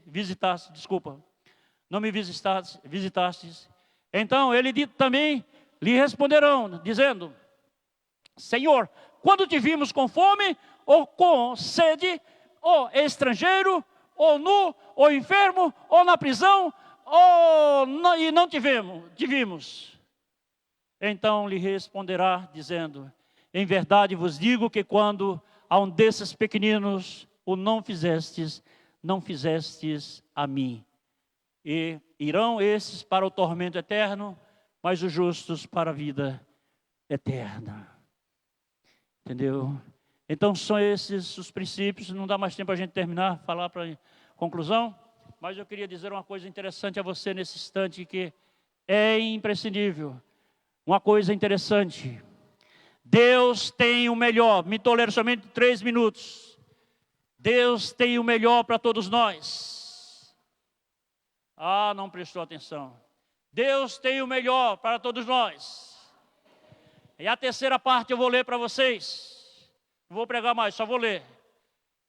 visitastes. Então ele também lhe responderão, dizendo: Senhor, quando te vimos com fome, ou com sede, ou estrangeiro, ou nu, ou enfermo, ou na prisão, e não te vimos? Então lhe responderá, dizendo: em verdade vos digo que quando a um desses pequeninos o não fizestes a mim. E irão esses para o tormento eterno, mas os justos para a vida eterna. Entendeu? Então são esses os princípios. Não dá mais tempo a gente terminar, falar para conclusão. Mas eu queria dizer uma coisa interessante a você nesse instante, que é imprescindível. Uma coisa interessante: Deus tem o melhor. Me tolero somente 3 minutos. Deus tem o melhor para todos nós. Não prestou atenção. Deus tem o melhor para todos nós. E a terceira parte eu vou ler para vocês. Não vou pregar mais, só vou ler.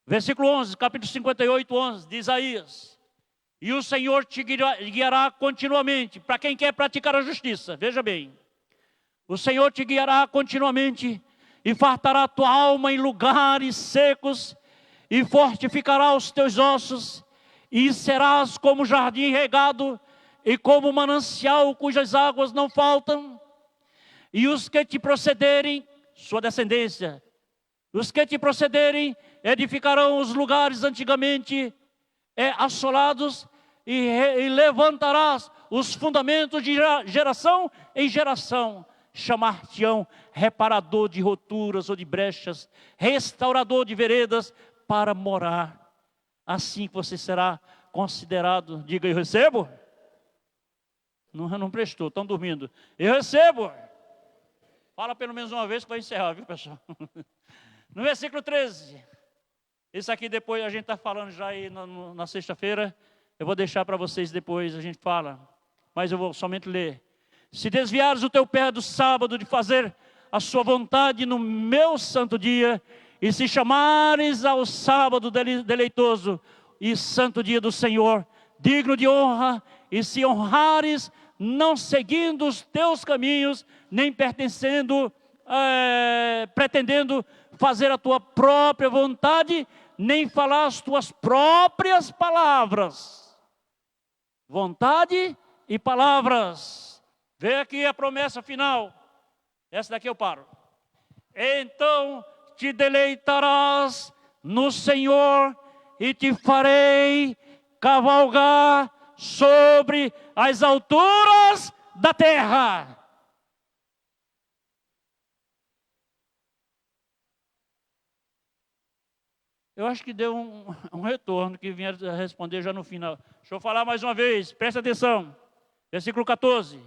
Versículo 11, capítulo 58, 11, de Isaías. E o Senhor te guiará continuamente, para quem quer praticar a justiça. Veja bem. O Senhor te guiará continuamente e fartará a tua alma em lugares secos e fortificará os teus ossos, e serás como jardim regado e como manancial cujas águas não faltam. E os que te procederem, sua descendência, os que te procederem edificarão os lugares antigamente assolados, e levantarás os fundamentos de geração em geração. Chamar-te-ão reparador de roturas ou de brechas, restaurador de veredas para morar. Assim que você será considerado. Diga: eu recebo. Não prestou, estão dormindo. Eu recebo. Fala pelo menos uma vez que vai encerrar, viu, pessoal? No versículo 13. Isso aqui depois a gente está falando já aí na sexta-feira. Eu vou deixar para vocês depois, a gente fala. Mas eu vou somente ler. Se desviares o teu pé do sábado de fazer a sua vontade no meu santo dia, e se chamares ao sábado deleitoso e santo dia do Senhor, digno de honra, e se honrares, não seguindo os teus caminhos, nem pretendendo fazer a tua própria vontade, nem falar as tuas próprias palavras. Vontade e palavras. Vê aqui a promessa final. Essa daqui eu paro. Então te deleitarás no Senhor e te farei cavalgar sobre as alturas da terra. Eu acho que deu um retorno que vinha responder já no final. Deixa eu falar mais uma vez, presta atenção. Versículo 14.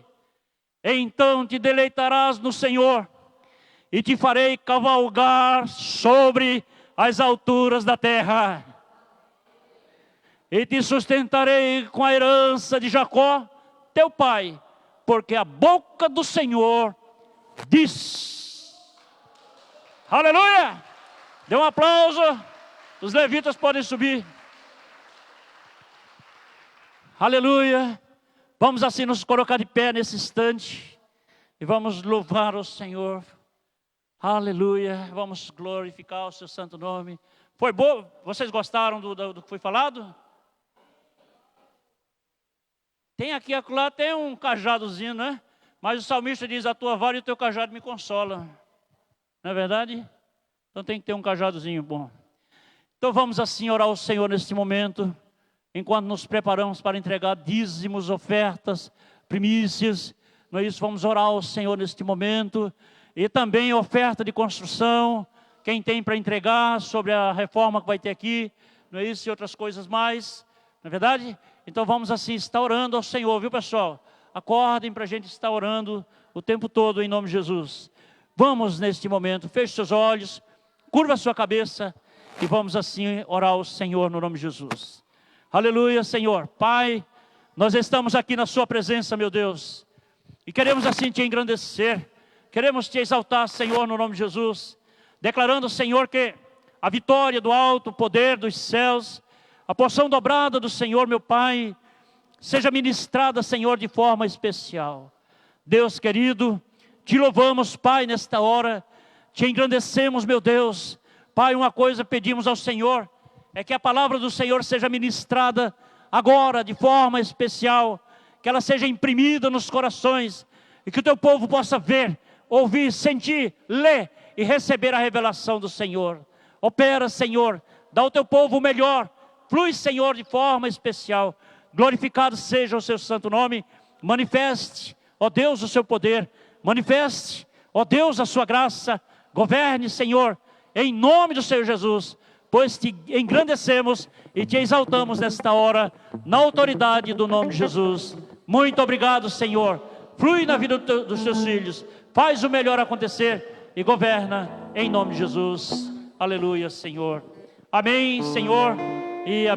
Então te deleitarás no Senhor e te farei cavalgar sobre as alturas da terra. E te sustentarei com a herança de Jacó, teu pai, porque a boca do Senhor diz. Aleluia! Dê um aplauso. Os levitas podem subir. Aleluia. Vamos assim nos colocar de pé nesse instante. E vamos louvar o Senhor. Aleluia. Vamos glorificar o seu santo nome. Foi bom? Vocês gostaram do que foi falado? Tem aqui, acolá, tem um cajadozinho, né? Mas o salmista diz, a tua vara e o teu cajado me consolam. Não é verdade? Então tem que ter um cajadozinho bom. Então vamos assim orar ao Senhor neste momento, enquanto nos preparamos para entregar dízimos, ofertas, primícias. Não é isso? Vamos orar ao Senhor neste momento. E também oferta de construção, quem tem para entregar sobre a reforma que vai ter aqui, não é isso? E outras coisas mais, não é verdade? Então vamos assim estar orando ao Senhor, viu pessoal? Acordem para a gente estar orando o tempo todo em nome de Jesus. Vamos neste momento, feche seus olhos, curva a sua cabeça. E vamos assim orar ao Senhor no nome de Jesus. Aleluia, Senhor. Pai, nós estamos aqui na sua presença, meu Deus. E queremos assim te engrandecer. Queremos te exaltar, Senhor, no nome de Jesus. Declarando, Senhor, que a vitória do alto poder dos céus, a porção dobrada do Senhor, meu Pai, seja ministrada, Senhor, de forma especial. Deus querido, te louvamos, Pai, nesta hora. Te engrandecemos, meu Deus. Pai, uma coisa pedimos ao Senhor, é que a palavra do Senhor seja ministrada agora de forma especial, que ela seja imprimida nos corações, e que o teu povo possa ver, ouvir, sentir, ler e receber a revelação do Senhor. Opera, Senhor, dá ao teu povo o melhor, flui, Senhor, de forma especial. Glorificado seja o seu santo nome. Manifeste, ó Deus, o seu poder, manifeste, ó Deus, a sua graça. Governe, Senhor, em nome do Senhor Jesus, pois te engrandecemos e te exaltamos nesta hora, na autoridade do nome de Jesus. Muito obrigado, Senhor. Flui na vida dos teus filhos, faz o melhor acontecer e governa em nome de Jesus. Aleluia, Senhor. Amém, Senhor, e amém.